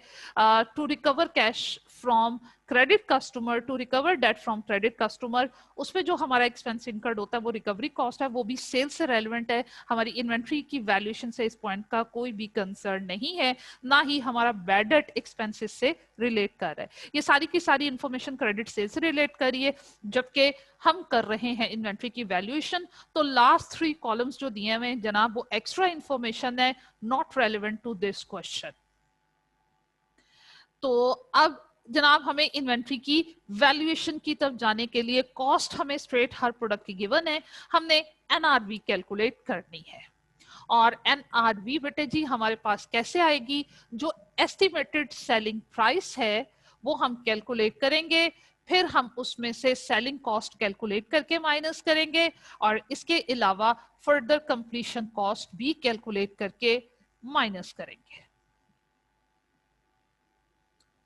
to recover cash from credit customer, to recover debt from credit customer, उसमें जो हमारा एक्सपेंस इनकर्ड होता है वो रिकवरी कॉस्ट है, वो भी सेल्स से रेलेवेंट है। हमारी इन्वेंट्री की वैल्यूएशन से इस पॉइंट का कोई भी कंसर्न नहीं है, ना ही हमारा बैड डेट एक्सपेंसेस से रिलेट कर रहा है। ये सारी की सारी इंफॉर्मेशन क्रेडिट सेल्स से रिलेट करिए, जबकि हम कर रहे हैं इन्वेंट्री की वैल्यूएशन। तो लास्ट 3 कॉलम्स जो दिए हुए हैं जनाब वो एक्स्ट्रा इंफॉर्मेशन है, not relevant to this question. तो अब जनाब हमें इन्वेंट्री की वैल्यूएशन की तरफ जाने के लिए कॉस्ट हमें स्ट्रेट हर प्रोडक्ट की गिवन है, हमने एनआरवी कैलकुलेट करनी है। और एनआरवी बेटे जी हमारे पास कैसे आएगी, जो एस्टिमेटेड सेलिंग प्राइस है वो हम कैलकुलेट करेंगे, फिर हम उसमें से सेलिंग कॉस्ट कैलकुलेट करके माइनस करेंगे और इसके अलावा फर्दर कंप्लीशन कॉस्ट भी कैलकुलेट करके माइनस करेंगे।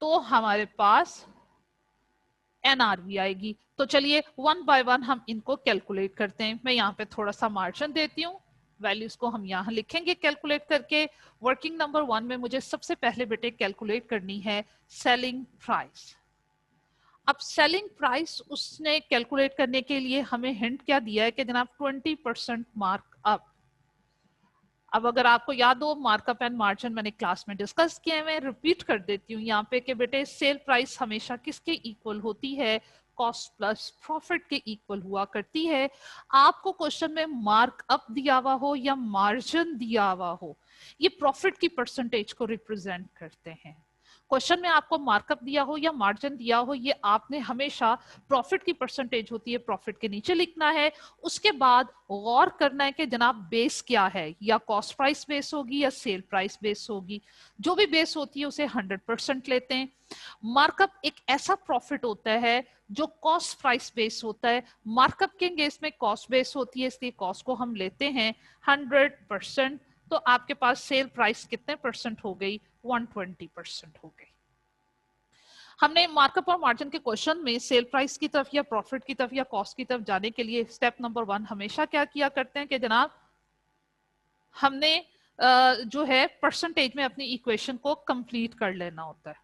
तो हमारे पास एनआरवी आएगी। तो चलिए वन बाय वन हम इनको कैलकुलेट करते हैं। मैं यहाँ पे थोड़ा सा मार्जिन देती हूँ, वैल्यूज को हम यहाँ लिखेंगे कैलकुलेट करके। वर्किंग नंबर 1 में मुझे सबसे पहले बेटे कैलकुलेट करनी है सेलिंग प्राइस। अब सेलिंग प्राइस उसने कैलकुलेट करने के लिए हमें हिंट क्या दिया है कि जनाब 20% मार्क अप। अब अगर आपको याद हो मार्कअप एंड मार्जिन मैंने क्लास में डिस्कस किए हैं, मैं रिपीट कर देती हूँ यहाँ पे कि बेटे सेल प्राइस हमेशा किसके इक्वल होती है, कॉस्ट प्लस प्रॉफिट के इक्वल हुआ करती है। आपको क्वेश्चन में मार्कअप दिया हुआ हो या मार्जिन दिया हुआ हो, ये प्रॉफिट की परसेंटेज को रिप्रेजेंट करते हैं। क्वेश्चन में आपको मार्कअप दिया हो या मार्जिन दिया हो, ये आपने हमेशा प्रॉफिट की परसेंटेज होती है प्रॉफिट के नीचे लिखना है। उसके बाद गौर करना है कि जनाब बेस क्या है, या कॉस्ट प्राइस बेस होगी या सेल प्राइस बेस होगी। जो भी बेस होती है उसे 100% लेते हैं। मार्कअप एक ऐसा प्रॉफिट होता है जो कॉस्ट प्राइस बेस होता है। मार्कअप के केस में कॉस्ट बेस होती है, इसलिए कॉस्ट को हम लेते हैं 100%। तो आपके पास सेल प्राइस कितने परसेंट हो गई, 120% हो गई। हमने मार्कअप और मार्जिन के क्वेश्चन में सेल प्राइस की तरफ या प्रॉफिट की तरफ या कॉस्ट की तरफ जाने के लिए स्टेप नंबर 1 हमेशा क्या किया करते हैं कि जनाब हमने जो है परसेंटेज में अपनी इक्वेशन को कंप्लीट कर लेना होता है।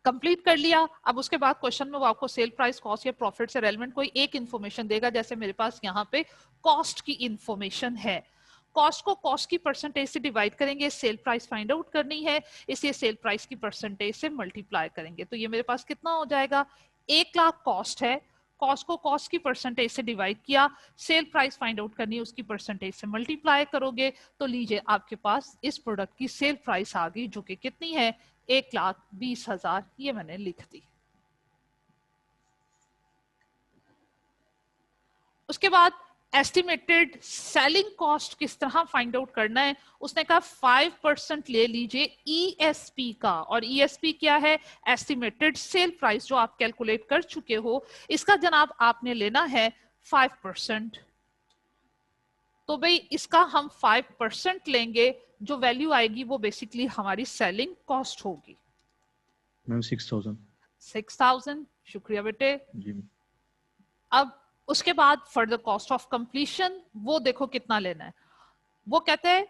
कंप्लीट कर लिया, अब उसके बाद क्वेश्चन में वो आपको सेल प्राइस, कॉस्ट या प्रॉफिट से रेलेवेंट कोई एक इंफॉर्मेशन देगा। जैसे मेरे पास यहाँ पे कॉस्ट की इंफॉर्मेशन है, कॉस्ट को कॉस्ट की परसेंटेज से डिवाइड करेंगे, सेल प्राइस फाइंड आउट करनी है, इसलिए सेल प्राइस की परसेंटेज से मल्टीप्लाई करेंगे। तो ये मेरे पास कितना हो जाएगा, 1 लाख कॉस्ट है, कॉस्ट को कॉस्ट की परसेंटेज से डिवाइड किया, सेल प्राइस फाइंड आउट करनी है, उसकी परसेंटेज से मल्टीप्लाई करोगे तो लीजिए आपके पास इस प्रोडक्ट की सेल प्राइस आ गई, जो कि कितनी है, 1,20,000। ये मैंने लिख दी। उसके बाद एस्टिमेटेड सेलिंग कॉस्ट किस तरह फाइंड आउट करना है, उसने कहा 5% ले लीजिए ईएसपी का। और ईएसपी क्या है, एस्टिमेटेड सेल प्राइस, जो आप कैलकुलेट कर चुके हो, इसका जनाब आपने लेना है 5%। तो भाई इसका हम 5% लेंगे, जो वैल्यू आएगी वो बेसिकली हमारी सेलिंग कॉस्ट होगी। मैम 6,000। 6,000, शुक्रिया बेटे। जी। अब उसके बाद फर्दर कॉस्ट ऑफ कंप्लीशन, वो देखो कितना लेना है, वो कहते हैं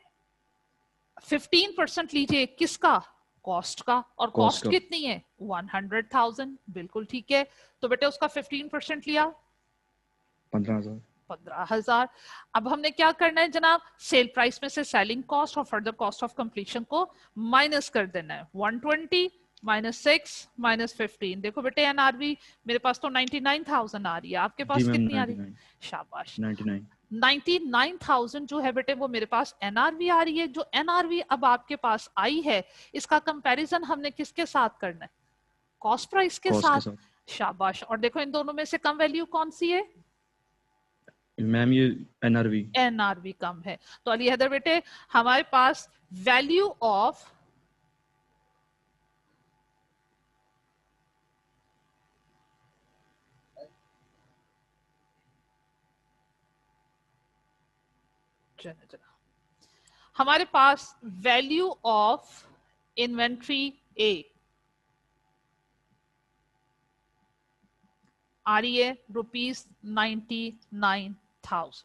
15% लीजिए, किसका? कॉस्ट का, और कॉस्ट कितनी है? 100,000, बिल्कुल ठीक है। तो बेटे उसका 15% लिया, 15,000। अब हमने क्या करना है जनाब, सेल प्राइस में से सेलिंग कॉस्ट और फर्दर कॉस्ट ऑफ कंप्लीशन को माइनस कर देना है। 120 -6 -15, देखो बेटे एनआरवी मेरे पास तो 99,000 आ रही है, आपके पास कितनी आ रही है? शाबाश, 99,000 जो है बेटे वो मेरे पास एनआरवी आ रही है। जो एनआरवी अब आपके पास आई है, इसका कंपैरिजन हमने किसके साथ करना है? कॉस्ट प्राइस के साथ। शाबाश, और देखो इन दोनों में से कम वैल्यू कौन सी है? मैम ये एनआरवी कम है। तो अली हैदर बेटे हमारे पास वैल्यू ऑफ हमारे पास वैल्यू ऑफ इन्वेंट्री ए आ रही है ₹99,000।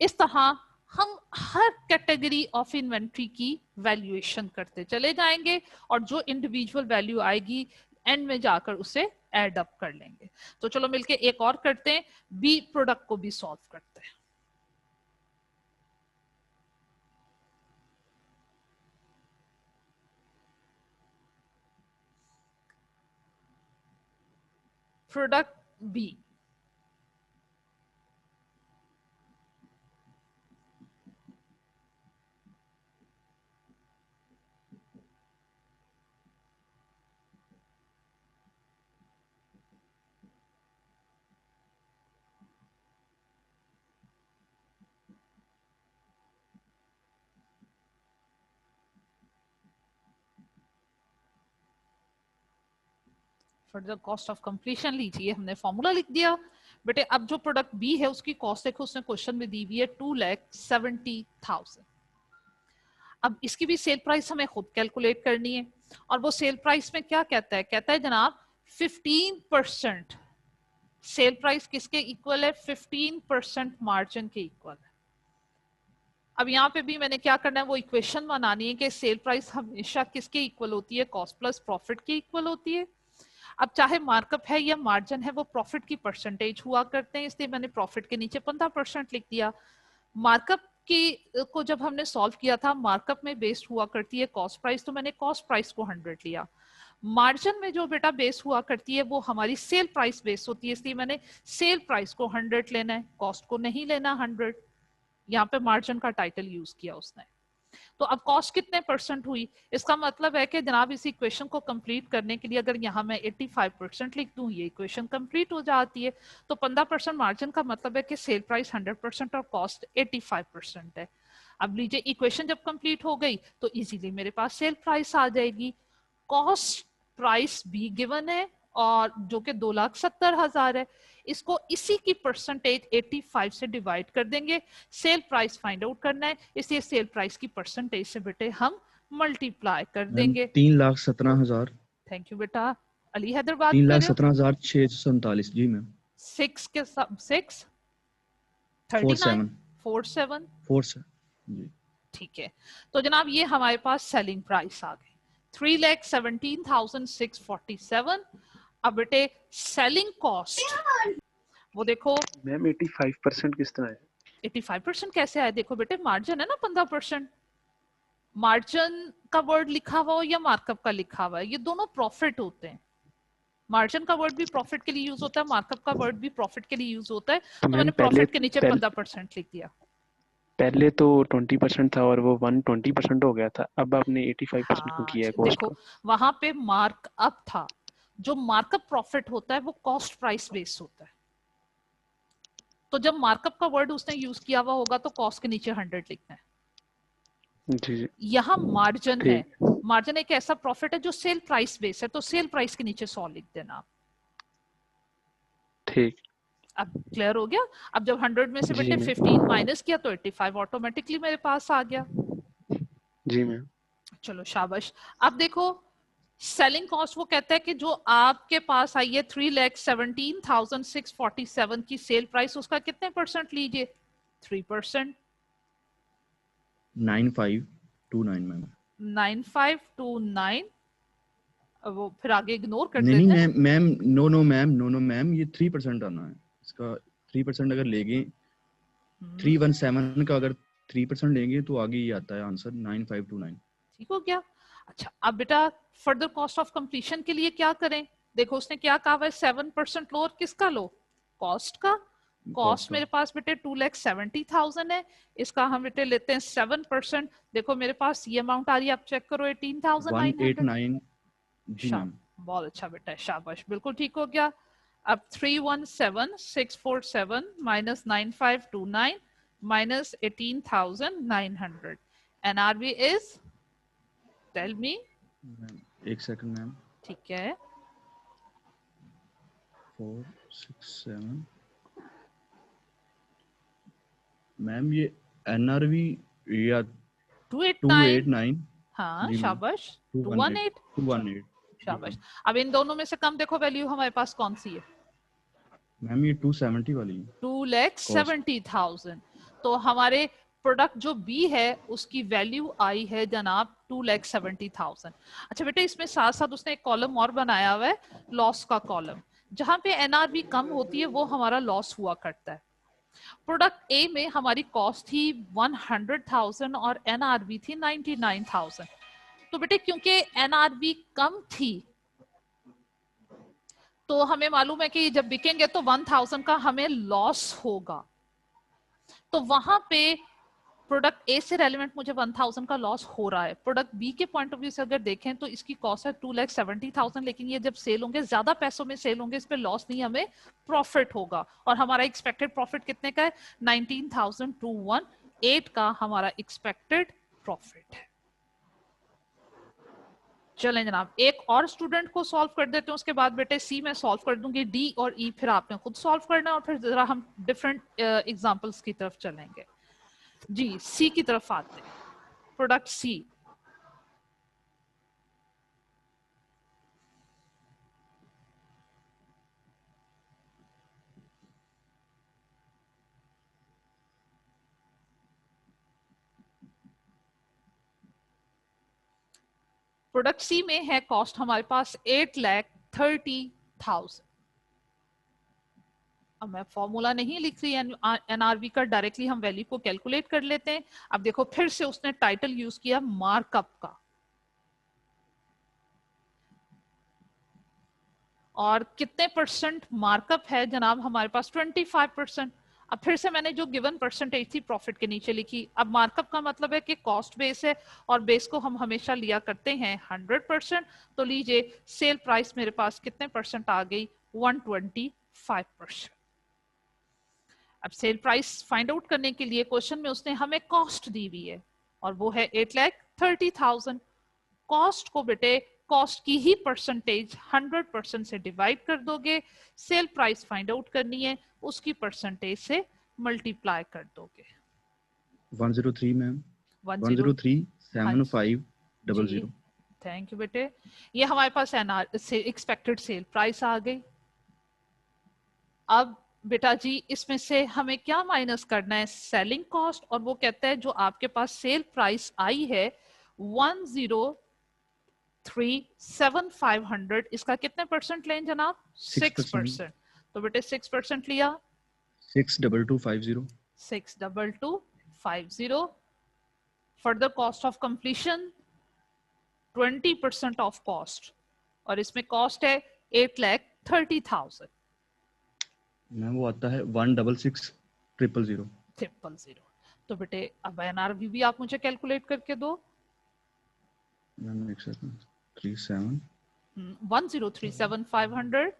इस तरह हम हर कैटेगरी ऑफ इन्वेंट्री की वैल्यूएशन करते चले जाएंगे और जो इंडिविजुअल वैल्यू आएगी एंड में जाकर उसे एड अप कर लेंगे। तो चलो मिलके एक और करते हैं, बी प्रोडक्ट को भी सॉल्व करते हैं। Product B, further cost of completion लीजिए, हमने फॉर्मूला लिख दिया बेटे। अब जो प्रोडक्ट बी है उसकी कॉस्ट देखो, उसने क्वेश्चन में दी हुई है 2,70,000। अब इसकी भी सेल प्राइस हमें खुद कैलकुलेट करनी है, और वो सेल प्राइस में क्या कहता है? कहता है जनाब 15% सेल प्राइस किसके इक्वल है? 15% मार्जिन के इक्वल है। अब यहाँ पे भी मैंने क्या करना है, वो इक्वेशन बनानी है कि सेल प्राइस हमेशा किसके इक्वल होती है? कॉस्ट प्लस प्रॉफिट के इक्वल होती है। अब चाहे मार्कअप है या मार्जिन है, वो प्रॉफिट की परसेंटेज हुआ करते हैं, इसलिए मैंने प्रॉफिट के नीचे 15% लिख दिया। मार्कअप की को जब हमने सॉल्व किया था, मार्कअप में बेस्ड हुआ करती है कॉस्ट प्राइस, तो मैंने कॉस्ट प्राइस को 100 लिया। मार्जिन में जो बेटा बेस हुआ करती है वो हमारी सेल प्राइस बेस होती है, इसलिए मैंने सेल प्राइस को 100 लेना है, कॉस्ट को नहीं लेना 100। यहाँ पे मार्जिन का टाइटल यूज किया उसने। तो अब कॉस्ट कितने परसेंट हुई? इसका मतलब है कि जनाब इस इक्वेशन को कंप्लीट करने के लिए अगर यहाँ मैं 85% लिख दूं, ये इक्वेशन कंप्लीट हो जाती है। तो 15% मार्जिन का मतलब है कि सेल प्राइस 100% और कॉस्ट 85% है। अब लीजिए इक्वेशन जब कंप्लीट हो गई तो इजीली मेरे पास सेल प्राइस आ जाएगी। कॉस्ट प्राइस भी गिवन है और जो कि 2,70,000 है, इसको इसी की परसेंटेज 85 से डिवाइड कर देंगे। सेल प्राइस फाइंड आउट करना है, इसलिए सेल प्राइस की परसेंटेज से बेटे हम मल्टीप्लाई कर देंगे। 3,17,000। थैंक यू बेटा। अली हैदर बात 3,17,647 जी मैम। 6 के 6 39 47 जी ठीक है। तो जनाब ये हमारे पास सेलिंग प्राइस आ गई 3,17,647। अब बेटे सेलिंग कॉस्ट वो देखो मैम 85% किस तरह है? 85% कैसे आया? देखो बेटे मार्जिन है ना 15%। मार्जिन का वर्ड लिखा हुआ हो या मार्कअप का लिखा हुआ है, ये दोनों प्रॉफिट होते हैं। मार्जिन का वर्ड भी प्रॉफिट के लिए यूज होता है, मार्कअप का वर्ड भी प्रॉफिट के लिए यूज होता है। तो मैंने प्रॉफिट के नीचे 15% लिख दिया। पहले तो 20% था और वो 120% हो गया था, अब आपने 85% को किया है कॉस्ट देखो को। वहां पे मार्कअप था, जो मार्कअप प्रॉफिट होता है वो कॉस्ट प्राइस बेस होता है। तो जब मार्कअप का वर्ड उसने यूज किया हुआ होगा तो कॉस्ट के नीचे 100 लिखना है। जी यहाँ मार्जिन है, मार्जिन एक ऐसा प्रॉफिट है जो सेल प्राइस बेस है, तो सेल प्राइस के नीचे 100 लिख देना आप। ठीक, अब क्लियर हो गया। अब जब 100 में से बेटे 15 माइनस किया तो 85 ऑटोमेटिकली मेरे पास आ गया। जी मैम। चलो शाबाश। अब देखो सेलिंग कॉस्ट वो कहता है कि जो आपके पास आई है 3,17,647 की सेल प्राइस, उसका कितने परसेंट लीजिए? 3%। 9529 मैम। 9529, वो फिर आगे इग्नोर कर नहीं देते हैं। मैम, नो मैम, ये 3% आना है इसका। 3% अगर लेंगे, 317 का अगर 3% लेंगे तो आगे ये आता है आंसर 9529। ठीक हो गया। अच्छा, अब बेटा फर्दर कॉस्ट ऑफ कंप्लीशन के लिए क्या करें? देखो उसने क्या कहा है, 7% लोअर किसका लो? कॉस्ट का। कॉस्ट मेरे पास बेटे 2,70,000 है, इसका हम बेटे लेते हैं 7%। देखो मेरे पास ये अमाउंट आ रही है, आप चेक करो 18,900। 189। जी मैम। बहुत अच्छा बेटा, शाबाश, बिल्कुल ठीक हो गया। अब 317,647 minus 9529 minus 18,900, NRV is, tell me. एक सेकंड मैम। ठीक है, 4 6 7 मैम, ये एनआरवी या 289। हाँ जी मैम, शाबाश, 218। 218। शाबाश। अब इन दोनों में से कम देखो वैल्यू हमारे पास कौन सी है? मैम ये 270 वाली है। 2,70,000। तो हमारे प्रोडक्ट जो बी है उसकी वैल्यू आई है जनाब 2,70,000। अच्छा बेटा, इसमें साथ साथ उसने एक कॉलम और बनाया हुआ है, लॉस का कॉलम। जहां पे एनआरबी कम होती है वो हमारा लॉस हुआ करता है। प्रोडक्ट ए में हमारी कॉस्ट थी 100,000 और एनआरबी थी 99,000। तो बेटे क्योंकि एनआरबी कम थी तो हमें मालूम है कि जब बिकेंगे तो 1,000 का हमें लॉस होगा। तो वहां पे प्रोडक्ट ए से रेलेवेंट मुझे 1,000 का लॉस हो रहा है। प्रोडक्ट बी के पॉइंट ऑफ व्यू से अगर देखें तो इसकी कॉस्ट है 2,70,000, लेकिन ये जब सेल होंगे, ज्यादा पैसों में सेल होंगे, इस पे लॉस नहीं, हमें प्रॉफिट होगा। और हमारा एक्सपेक्टेड प्रॉफिट कितने का है? 19,218 का हमारा एक्सपेक्टेड प्रॉफिट है। चलें जनाब, एक और स्टूडेंट को सॉल्व कर देते हैं, उसके बाद बेटे सी में सॉल्व कर दूंगी, डी और ई फिर आपने खुद सॉल्व करना है, और फिर जरा हम डिफरेंट एग्जांपल्स की तरफ चलेंगे। जी सी की तरफ आते हैं, प्रोडक्ट सी। प्रोडक्ट सी में है कॉस्ट हमारे पास 8,30,000। अब मैं फॉर्मूला नहीं लिख रही एनआरबी का, डायरेक्टली हम वैल्यू को कैलकुलेट कर लेते हैं। अब देखो फिर से उसने टाइटल यूज किया मार्कअप का, और कितने परसेंट मार्कअप है जनाब हमारे पास? 25%। अब फिर से मैंने जो गिवन परसेंटेज थी प्रॉफिट के नीचे लिखी। अब मार्कअप का मतलब है कि कॉस्ट बेस है और बेस को हम हमेशा लिया करते हैं 100%। तो लीजिए सेल प्राइस मेरे पास कितने परसेंट आ गई? 125%। अब सेल प्राइस फाइंड आउट करने के लिए क्वेश्चन में उसने हमें कॉस्ट दी हुई है और वो है 8,30,000। कॉस्ट को बेटे कॉस्ट की ही परसेंटेज 100% से डिवाइड कर दोगे, सेल प्राइस फाइंड आउट करनी है, उसकी परसेंटेज से मल्टीप्लाई कर दोगे। 103 मैम, 103,7500। थैंक यू बेटे, ये हमारे पास एनआर से एक्सपेक्टेड सेल प्राइस आ गई। अब बेटा जी इसमें से हमें क्या माइनस करना है? Selling cost. और वो कहता है जो आपके पास सेल प्राइस आई है 1,03,7,500, इसका कितने परसेंट लें जनाब? 6%। तो बेटे 6% लिया, 62250। 62250। Further cost of completion 20% of cost, और इसमें कॉस्ट है 8,30,000। मैम वो आता है 166,000। तो बेटे अब एनआरवी भी आप मुझे कैलकुलेट करके दो। मैम एक सेकंड, 37 1,03,7,500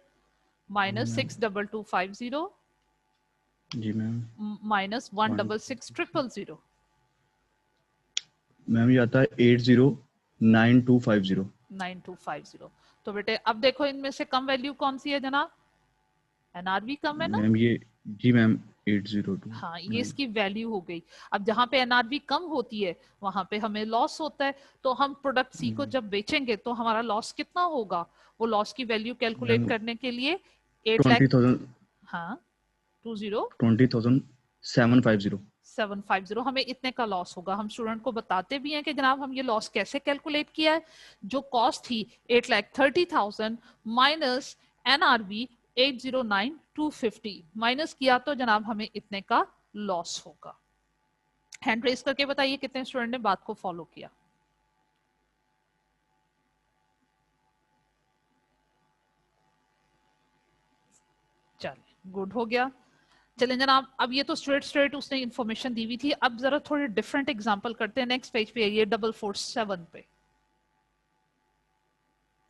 माइनस 62250 जी मैम, माइनस 166,000। मैम ये आता है 809250। 9250। तो बेटे अब देखो इनमें से कम वैल्यू कौन सी है जनाब? एनआरवी कम है ना? मैम ये जी मैम 802 हाँ, ये इसकी वैल्यू हो गई। अब जहाँ पे एनआरवी कम होती है वहां पे हमें लॉस होता है, तो हम प्रोडक्ट सी को जब बेचेंगे तो हमारा लॉस कितना होगा, वो लॉस की वैल्यू कैलकुलेट मैम करने के लिए 8 लाख 20,000 हाँ 20 20,750 750 हमें इतने का लॉस होगा। हम स्टूडेंट को बताते भी हैं कि जनाब हम ये लॉस कैसे कैलकुलेट किया है। जो कॉस्ट थी 8,30,000 माइनस एनआरवी 809,250 माइनस किया तो जनाब हमें इतने का लॉस होगा। हैंड रेस करके बताइए कितने स्टूडेंट ने बात को फॉलो किया। चलिए गुड हो गया। चलें जनाब, अब ये तो स्ट्रेट उसने इंफॉर्मेशन दी हुई थी, अब जरा थोड़ी डिफरेंट एग्जांपल करते हैं। नेक्स्ट पेज पे आइए 447 पे।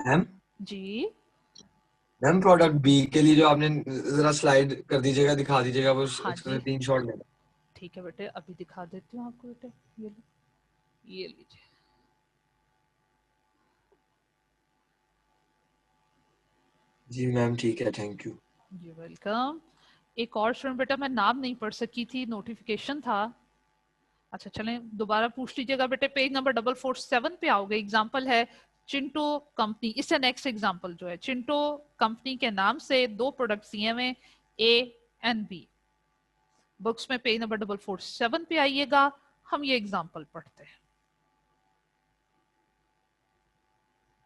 मैम जी मैम प्रोडक्ट बी के लिए जो आपने जरा स्लाइड कर दीजिएगा, दिखा दीजिएगा, वो हाँ उसके जी 3 शॉट लेना। ठीक है बेटे, अभी दिखा देती हूँ आपको बेटे। ये लीजिए। जी मैम ठीक है, थैंक यू। Ji welcome. एक और स्टूडेंट बेटा, मैं नाम नहीं पढ़ सकी थी, नोटिफिकेशन था। अच्छा चलें दोबारा पूछ लीजिएगा बेटे। पेज नंबर 447 पे आओगे। एग्जाम्पल है चिंटो कंपनी। इससे नेक्स्ट एग्जाम्पल जो है, चिंटो कंपनी के नाम से 2 प्रोडक्ट दिए हुए ए एंड बी। बुक्स में पेज नंबर 447 पे आइएगा, हम ये एग्जाम्पल पढ़ते हैं।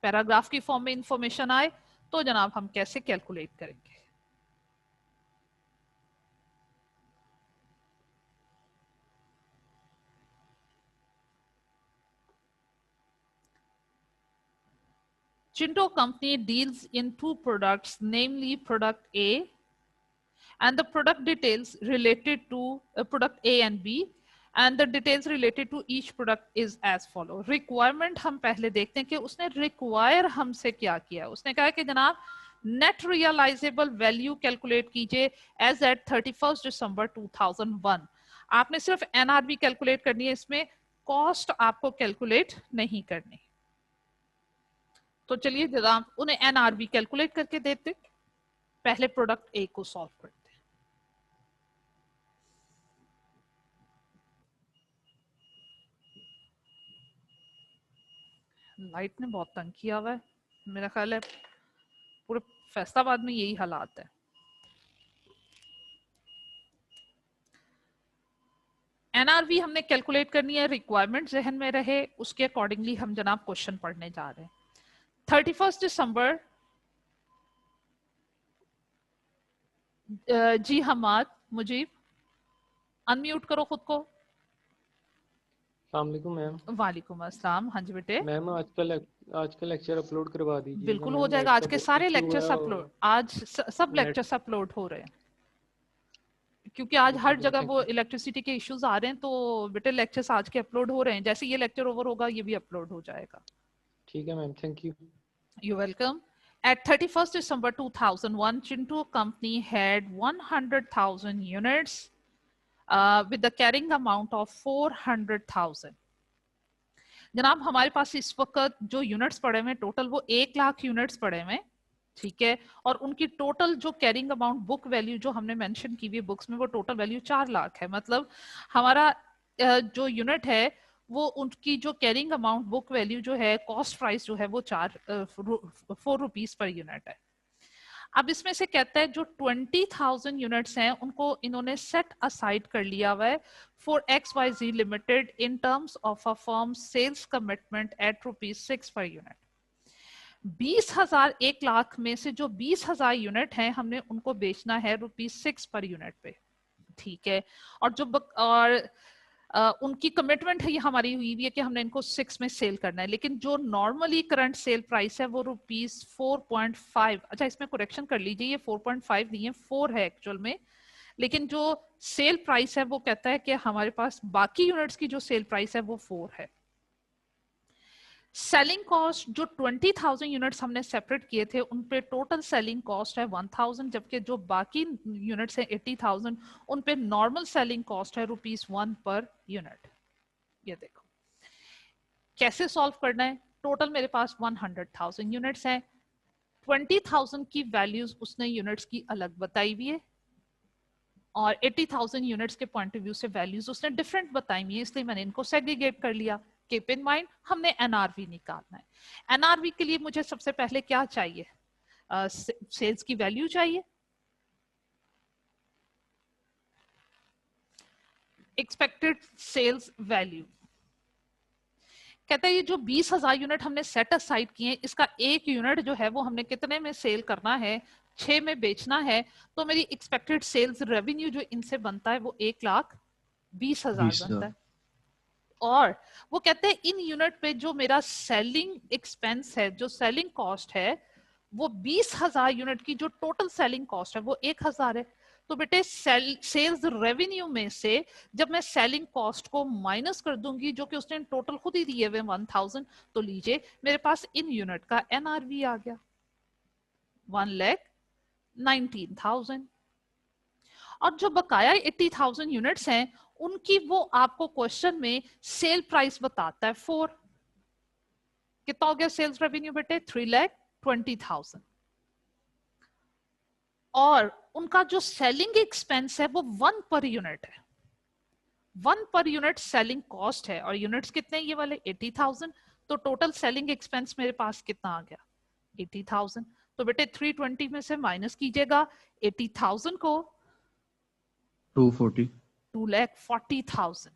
पैराग्राफ की फॉर्म में इंफॉर्मेशन आए तो जनाब हम कैसे कैलकुलेट करेंगे। Chinto company deals in 2 products, namely product A and the product details related to product A and B, and the details related to each product is as follow. Requirement हम पहले देखते हैं कि उसने require हमसे क्या किया। उसने कहा कि जनाब नेट रियलाइजेबल वैल्यू कैलकुलेट कीजिए एज एट 31 दिसंबर 2001। आपने सिर्फ एनआरबी कैलकुलेट करनी है, इसमें कॉस्ट आपको कैलकुलेट नहीं करनी। तो चलिए जनाब उन्हें एनआरबी कैलकुलेट करके देते। पहले प्रोडक्ट ए को सॉल्व करते हैं। लाइट ने बहुत तंग किया हुआ है, मेरा ख्याल है पूरे फैसलाबाद में यही हालात है। एनआरवी हमने कैलकुलेट करनी है, रिक्वायरमेंट जहन में रहे, उसके अकॉर्डिंगली हम जनाब क्वेश्चन पढ़ने जा रहे हैं। 31 दिसंबर जी हमाद मुजीब अनम्यूट करो खुद को। अस्सलामुअलैकुम मैम। वालेकुम अस्सलाम। हाँ जी बेटे मैम आज का लेक्चर अपलोड करवा दीजिएगा। बिल्कुल हो मैम जाएगा। आज के सारे लेक्चर्स लेक्चर अपलोड, आज सब लेक्चर्स अपलोड हो रहे हैं, क्योंकि आज हर जगह वो इलेक्ट्रिसिटी के इश्यूज आ रहे हैं। तो बेटे लेक्चर्स आज के अपलोड हो रहे हैं, जैसे ये लेक्चर ओवर होगा ये भी अपलोड हो जाएगा। ठीक है ma'am, thank you. You welcome. At 31st December 2001, Chinto company had 100,000 units with the carrying amount of 400,000. जनाब हमारे पास इस वक्त जो यूनिट्स पड़े हुए टोटल वो 1 लाख यूनिट्स पड़े हुए, ठीक है। और उनकी टोटल जो कैरिंग अमाउंट बुक वैल्यू जो हमने मेंशन की हुई बुक्स में वो टोटल वैल्यू 4 लाख है। मतलब हमारा जो यूनिट है वो उनकी जो कैरिंग अमाउंट बुक वैल्यू जो है, कॉस्ट प्राइस जो है वो 4 रुपीज पर यूनिट है। अब इसमें से कहता है जो 20,000 यूनिट्स हैं उनको इन्होंने सेट असाइड कर लिया हुआ है for XYZ limited in terms of a firm sales commitment at ₹6 per unit. 20,000 1 lakh में से जो 20,000 यूनिट हैं हमने उनको बेचना है ₹6 पर यूनिट पे, ठीक है। और जो उनकी कमिटमेंट है ये हमारी हुई है कि हमने इनको 6 में सेल करना है, लेकिन जो नॉर्मली करंट सेल प्राइस है वो ₹4.5। अच्छा इसमें करेक्शन कर लीजिए, ये 4.5 नहीं है 4 है एक्चुअल में, लेकिन जो सेल प्राइस है वो कहता है कि हमारे पास बाकी यूनिट्स की जो सेल प्राइस है वो 4 है। सेलिंग कॉस्ट जो 20,000 यूनिट्स हमने सेपरेट किए थे उन पे टोटल सेलिंग कॉस्ट है 1,000, जबकि जो बाकी यूनिट्स है 80,000 उन पे नॉर्मल सेलिंग कॉस्ट है ₹1 पर यूनिट। ये देखो कैसे सॉल्व करना है। टोटल मेरे पास 100,000 यूनिट्स हैं, 20,000 की वैल्यूज उसने यूनिट्स की अलग बताई हुई है, और 80,000 यूनिट्स के पॉइंट ऑफ व्यू से वैल्यूज उसने डिफरेंट बताई है, इसलिए मैंने इनको सेग्रीगेट कर लिया। कीप इन माइंड हमने एनआरवी निकालना है। एनआरवी के लिए मुझे सबसे पहले क्या चाहिए? सेल्स की वैल्यू चाहिए, एक्सपेक्टेड सेल्स वैल्यू। कहता है ये जो 20,000 यूनिट हमने सेट असाइड किए, इसका एक यूनिट जो है वो हमने कितने में सेल करना है? 6 में बेचना है। तो मेरी एक्सपेक्टेड सेल्स रेवेन्यू जो इनसे बनता है वो 1,20,000 बनता है। और वो कहते हैं इन यूनिट पे जो मेरा सेलिंग एक्सपेंस है, जो सेलिंग कॉस्ट है, वो 20,000 यूनिट की जो टोटल सेलिंग कॉस्ट है वो 1,000 है। तो बेटे सेल्स रेवेन्यू में से जब मैं सेलिंग कॉस्ट को माइनस कर दूंगी, जो कि उसने टोटल खुद ही दिए हुए 1,000, तो लीजिए मेरे पास इन यूनिट का एनआरवी आ गया 1,19,000। और जो बकाया 80,000 यूनिट्स हैं उनकी वो आपको क्वेश्चन में सेल प्राइस बताता है 4। कितना हो गया सेल्स रेवेन्यू बेटे? 3,20,000। और उनका जो सेलिंग एक्सपेंस है वो 1 पर यूनिट है। 1 पर यूनिट सेलिंग कॉस्ट है और यूनिट्स कितने ये वाले 80,000। तो टोटल सेलिंग एक्सपेंस मेरे पास कितना आ गया? 80,000। तो बेटे 320 में से माइनस कीजिएगा 80,000 को, 2,40,000।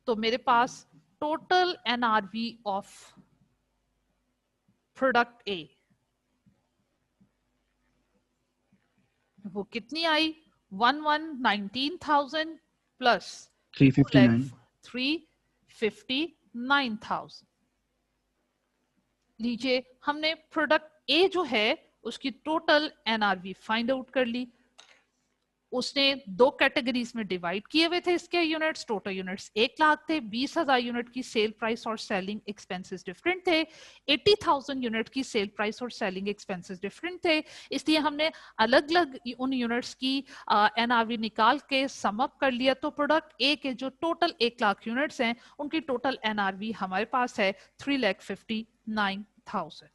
तो मेरे पास total NRV of product A वो कितनी आई? 1,19,000 प्लस 359,000। लीजिए हमने प्रोडक्ट ए जो है उसकी टोटल एनआरवी फाइंड आउट कर ली। उसने 2 कैटेगरीज में डिवाइड किए हुए थे इसके यूनिट्स। टोटल यूनिट्स 1,00,000 थे। 20,000 यूनिट की सेल प्राइस और सेलिंग एक्सपेंसेस डिफरेंट थे। 80,000 यूनिट की सेल प्राइस और सेलिंग एक्सपेंसेस डिफरेंट थे। इसलिए हमने अलग अलग उन यूनिट्स की एनआरवी निकाल के सम अप कर लिया। तो प्रोडक्ट ए के जो टोटल 1,00,000 यूनिट्स हैं उनकी टोटल एनआरवी हमारे पास है 3,59,000।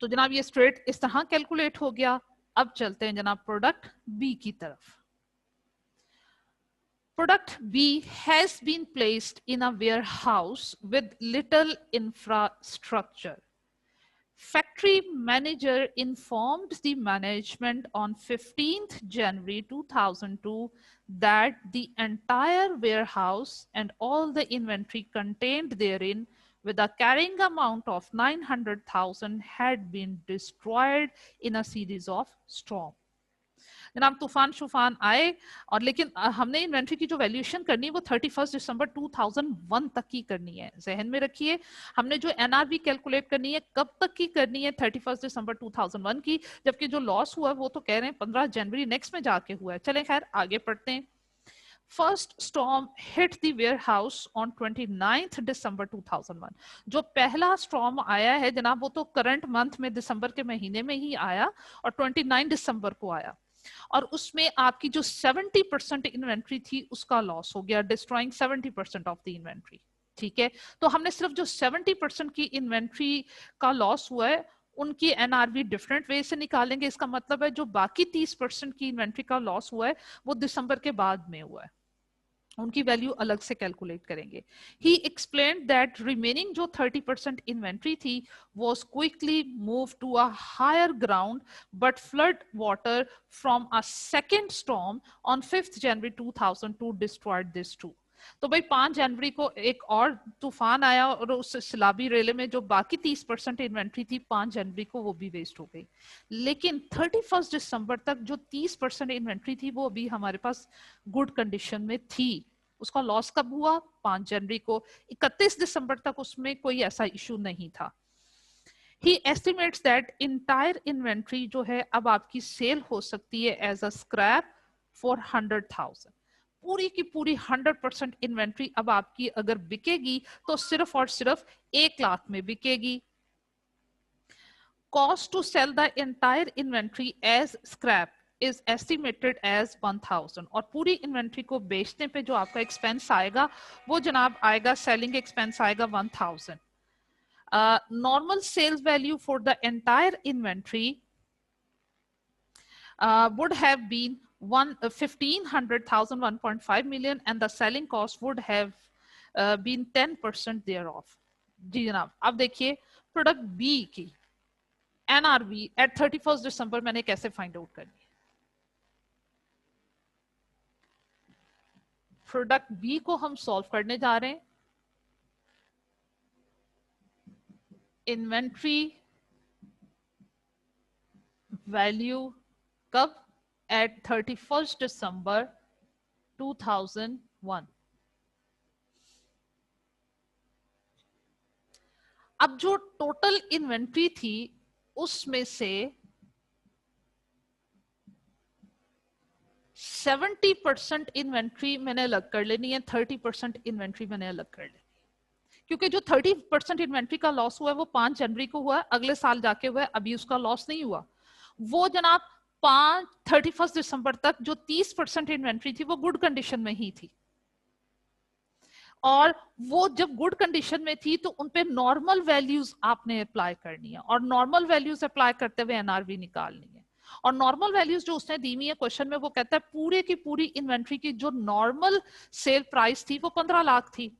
तो जनाब ये स्ट्रेट इस तरह कैलकुलेट हो गया। अब चलते हैं जनाब प्रोडक्ट बी की तरफ। Product B has been placed in a warehouse with little infrastructure. Factory manager informed the management on 15th January 2002 that the entire warehouse and all the inventory contained therein with a carrying amount of 900,000 had been destroyed in a series of storms. जनाब तूफान शूफान आए और लेकिन हमने inventory की जो valuation करनी है वो 31 दिसंबर 2001 तक की करनी है। जहन में रखिए हमने जो एनआरवी कैलकुलेट करनी है कब तक की करनी है? 31 दिसंबर 2001 की। जबकि जो लॉस हुआ है वो तो कह रहे हैं 15 जनवरी नेक्स्ट में जाके हुआ है। चलें खैर आगे पढ़ते हैं। First storm hit the warehouse on 29th December 2001. जो पहला स्टॉर्म आया है जनाब वो तो करंट मंथ में दिसंबर के महीने में ही आया और 29 दिसंबर को आया। और उसमें आपकी जो 70% इन्वेंट्री थी उसका लॉस हो गया, डिस्ट्रॉइंग 70% ऑफ द इन्वेंट्री। ठीक है, तो हमने सिर्फ जो 70% की इन्वेंट्री का लॉस हुआ है उनकी एनआरवी डिफरेंट वे से निकालेंगे। इसका मतलब है जो बाकी 30% की इन्वेंट्री का लॉस हुआ है वो दिसंबर के बाद में हुआ है, उनकी वैल्यू अलग से कैलकुलेट करेंगे। He explained that remaining जो 30% इन्वेंट्री थी was quickly moved to a higher ground, but flood water from a second storm on 5th January 2002 destroyed this too. तो भाई 5 जनवरी को एक और तूफान आया और उस सैलाबी रेले में जो बाकी 30% इन्वेंट्री थी 5 जनवरी को वो भी वेस्ट हो गई। लेकिन 31 दिसंबर तक जो 30% इन्वेंट्री थी वो अभी हमारे पास गुड कंडीशन में थी। उसका लॉस कब हुआ? 5 जनवरी को। 31 दिसंबर तक उसमें कोई ऐसा इशू नहीं था। He estimates that entire inventory जो है अब आपकी सेल हो सकती है एज अ स्क्रैप फॉर 100,000। पूरी की पूरी 100% इन्वेंट्री अब आपकी अगर बिकेगी तो सिर्फ और सिर्फ 1,00,000 में बिकेगी। Cost to sell the entire inventory as scrap is estimated as 1,000। और पूरी इन्वेंट्री को बेचने पे जो आपका एक्सपेंस आएगा वो जनाब आएगा, सेलिंग एक्सपेंस आएगा 1,000। Normal sales value for the entire inventory would have been 1,500,000, 1.5 million, and the selling cost would have been 10% thereof. जी जनाब, अब देखिए प्रोडक्ट बी की NRV एट 31 दिसंबर मैंने कैसे फाइंड आउट करनी है। प्रोडक्ट बी को हम सॉल्व करने जा रहे हैं। इन्वेंट्री वैल्यू कब? एट 31 दिसंबर 2001। अब जो टोटल इन्वेंट्री थी उसमें से 70% इन्वेंट्री मैंने अलग कर लेनी है, 30% इन्वेंट्री मैंने अलग कर लेनी है, क्योंकि जो 30% इन्वेंट्री का लॉस हुआ है वो 5 जनवरी को हुआ है, अगले साल जाके हुआ है, अभी उसका लॉस नहीं हुआ। वो जनाब 31 दिसंबर तक जो 30% इन्वेंट्री थी वो गुड कंडीशन में ही थी, और वो जब गुड कंडीशन में थी तो उनपे नॉर्मल वैल्यूज आपने अप्लाई करनी है, और नॉर्मल वैल्यूज अप्लाई करते हुए एनआरवी निकालनी है। और नॉर्मल वैल्यूज जो उसने दी हुई है क्वेश्चन में, वो कहता है पूरे की पूरी इन्वेंट्री की जो नॉर्मल सेल प्राइस थी वो 15 लाख थी,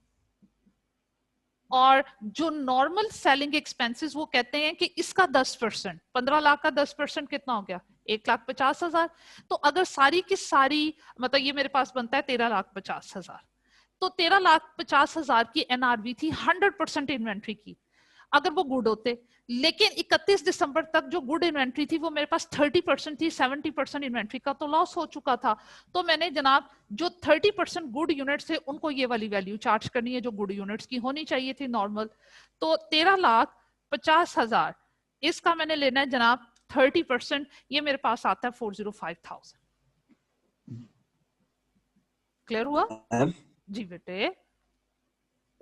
और जो नॉर्मल सेलिंग एक्सपेंसेस वो कहते हैं कि इसका 10%, 15 लाख का 10% कितना हो गया? 1,50,000। तो अगर सारी की सारी, मतलब ये मेरे पास बनता है 13,50,000, तो 13,50,000 की एनआरवी थी 100% इन्वेंट्री की, अगर वो गुड होते। लेकिन 31 दिसंबर तक जो गुड इन्वेंट्री थी वो मेरे पास 30% थी, 70% इन्वेंट्री का तो लॉस हो चुका था। तो मैंने जनाब जो 30% गुड यूनिट्स थे उनको ये वाली वैल्यू चार्ज करनी है जो गुड यूनिट्स की होनी चाहिए थी नॉर्मल। तो 13,50,000 इसका मैंने लेना है जनाब 30%, ये मेरे पास आता है 405,000। क्लियर हुआ? जी बेटे।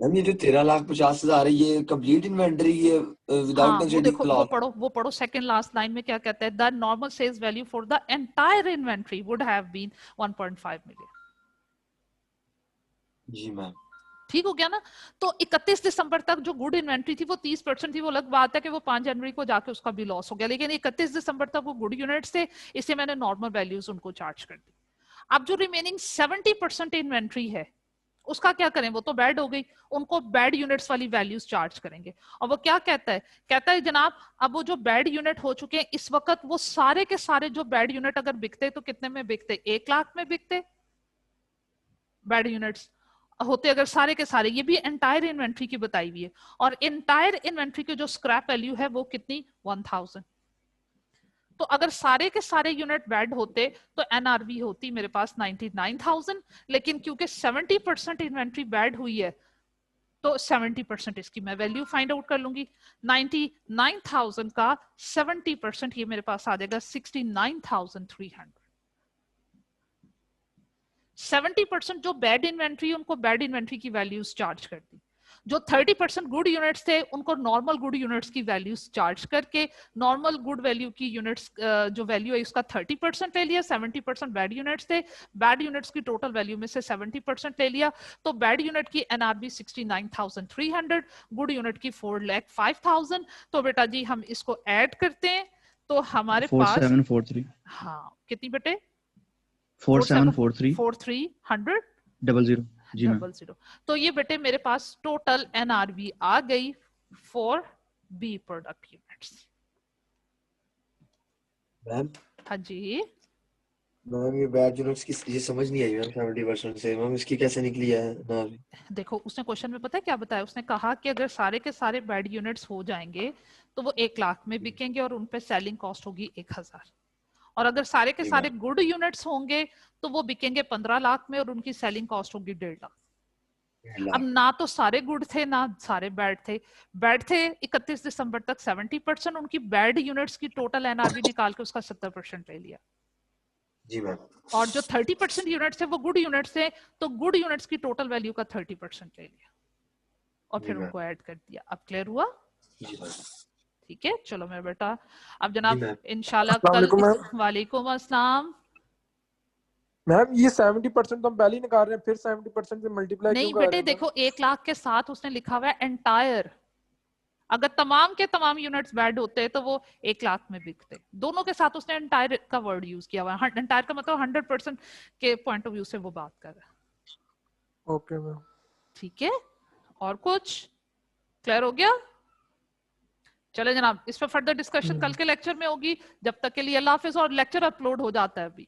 मैम ये जो 13,50,000 है ये कंप्लीट इन्वेंटरी है विदाउट हाँ, कंसीडरिंग वो लॉस? पढ़ो सेकंड लास्ट लाइन में क्या कहता है? The normal sales value for the entire inventory would have been 1.5 million. जी मैम, ठीक हो गया ना? तो 31 दिसंबर तक जो गुड इन्वेंट्री थी वो 30% थी, वो अलग बात है कि वो 5 जनवरी को जाके उसका भी लॉस हो गया, लेकिन 31 दिसंबर तक वो गुड यूनिट्स थे, इसलिए मैंने नॉर्मल वैल्यूज उनको चार्ज कर दी। अब जो रिमेनिंग 70% इन्वेंट्री है उसका क्या करें? वो तो बैड हो गई, उनको बैड यूनिट्स वाली वैल्यूज चार्ज करेंगे। और वो क्या कहता है? कहता है जनाब अब वो जो बैड यूनिट हो चुके हैं इस वक्त, वो सारे के सारे जो बैड यूनिट अगर बिकते तो कितने में बिकते? 1 लाख में बिकते बैड यूनिट्स होते अगर सारे के सारे। ये भी एंटायर इन्वेंट्री की बताई हुई है, और एंटायर इन्वेंट्री की जो स्क्रैप वैल्यू है वो कितनी? 1000। तो अगर सारे के सारे यूनिट बैड होते तो एनआरवी होती मेरे पास 99,000, लेकिन क्योंकि 70% इन्वेंट्री बैड हुई है तो 70% इसकी मैं वैल्यू फाइंड आउट कर लूंगी। 99,000 का 70% ये मेरे पास आ जाएगा 69,300। 70% जो बैड इन्वेंट्री उनको बैड इन्वेंट्री की वैल्यूज चार्ज कर दी, जो 30% गुड यूनिट्स थे उनको नॉर्मल गुड यूनिट्स की वैल्यूज चार्ज करके नॉर्मल गुड वैल्यू की यूनिट्स जो वैल्यू है उसका 30% ले लिया, 70% बैड यूनिट्स थे, बैड यूनिट्स की टोटल वैल्यू में से 70% ले लिया, तो बैड यूनिट की एनआरबी 69,300, गुड यूनिट की 4,05,000। तो बेटा जी हम इसको ऐड करते हैं तो हमारे पास 4743 हाँ कितनी बेटे? 4743 4300 00 जी मैम। 00। तो ये बेटे मेरे पास टोटल एनआरवी आ गई for B product units. Ma'am हाँ जी मैम ये बैड यूनिट्स की ये समझ नहीं आई मैम 70% से, मैम इसकी कैसे निकली है ना? देखो उसने क्वेश्चन में पता है क्या बताया? उसने कहा कि अगर सारे के सारे बैड यूनिट्स हो जाएंगे तो वो 1 लाख में बिकेंगे और उनपे सेलिंग कॉस्ट होगी 1,000, और अगर सारे के सारे गुड यूनिट्स होंगे तो वो बिकेंगे 15 लाख में और उनकी सेलिंग कॉस्ट होगी 1.5 लाख। अब ना तो सारे गुड थे ना सारे बैड थे। बैड थे 31 दिसंबर तक 70%, उनकी बैड यूनिट्स की टोटल एनआरवी निकाल के उसका 70% ले लिया। जी मैम। और जो 30% यूनिट्स थे वो गुड यूनिट्स थे, तो गुड यूनिट्स की टोटल वैल्यू का 30% ले लिया और फिर उनको ऐड कर दिया। अब क्लियर हुआ? जी मैम। ठीक है चलो मेरा बेटा, अब जनाब मैम। इंशाल्लाह अस्सलाम कल वालेकुम मैम। वालेकुम अस्सलाम। मैम ये 70% तो हम पहले ही निकाल रहे हैं, फिर 70% से मल्टीप्लाई क्यों नहीं कर बेटे रहे हैं मैम? देखो 1 लाख के साथ उसने लिखा हुआ है एंटायर, अगर तमाम के तमाम यूनिट्स बैड होते तो वो 1 लाख में बिकते। दोनों के साथ उसने एंटायर का वर्ड यूज किया हुआ है, एंटायर का मतलब 100% के पॉइंट ऑफ व्यू से वो बात कर रहा है। Okay ma'am. ठीक है, और कुछ क्लियर हो गया? चले जनाब, इस पर फर्दर डिस्कशन कल के लेक्चर में होगी। जब तक के लिए अल्लाह हाफिज। और लेक्चर अपलोड हो जाता है अभी।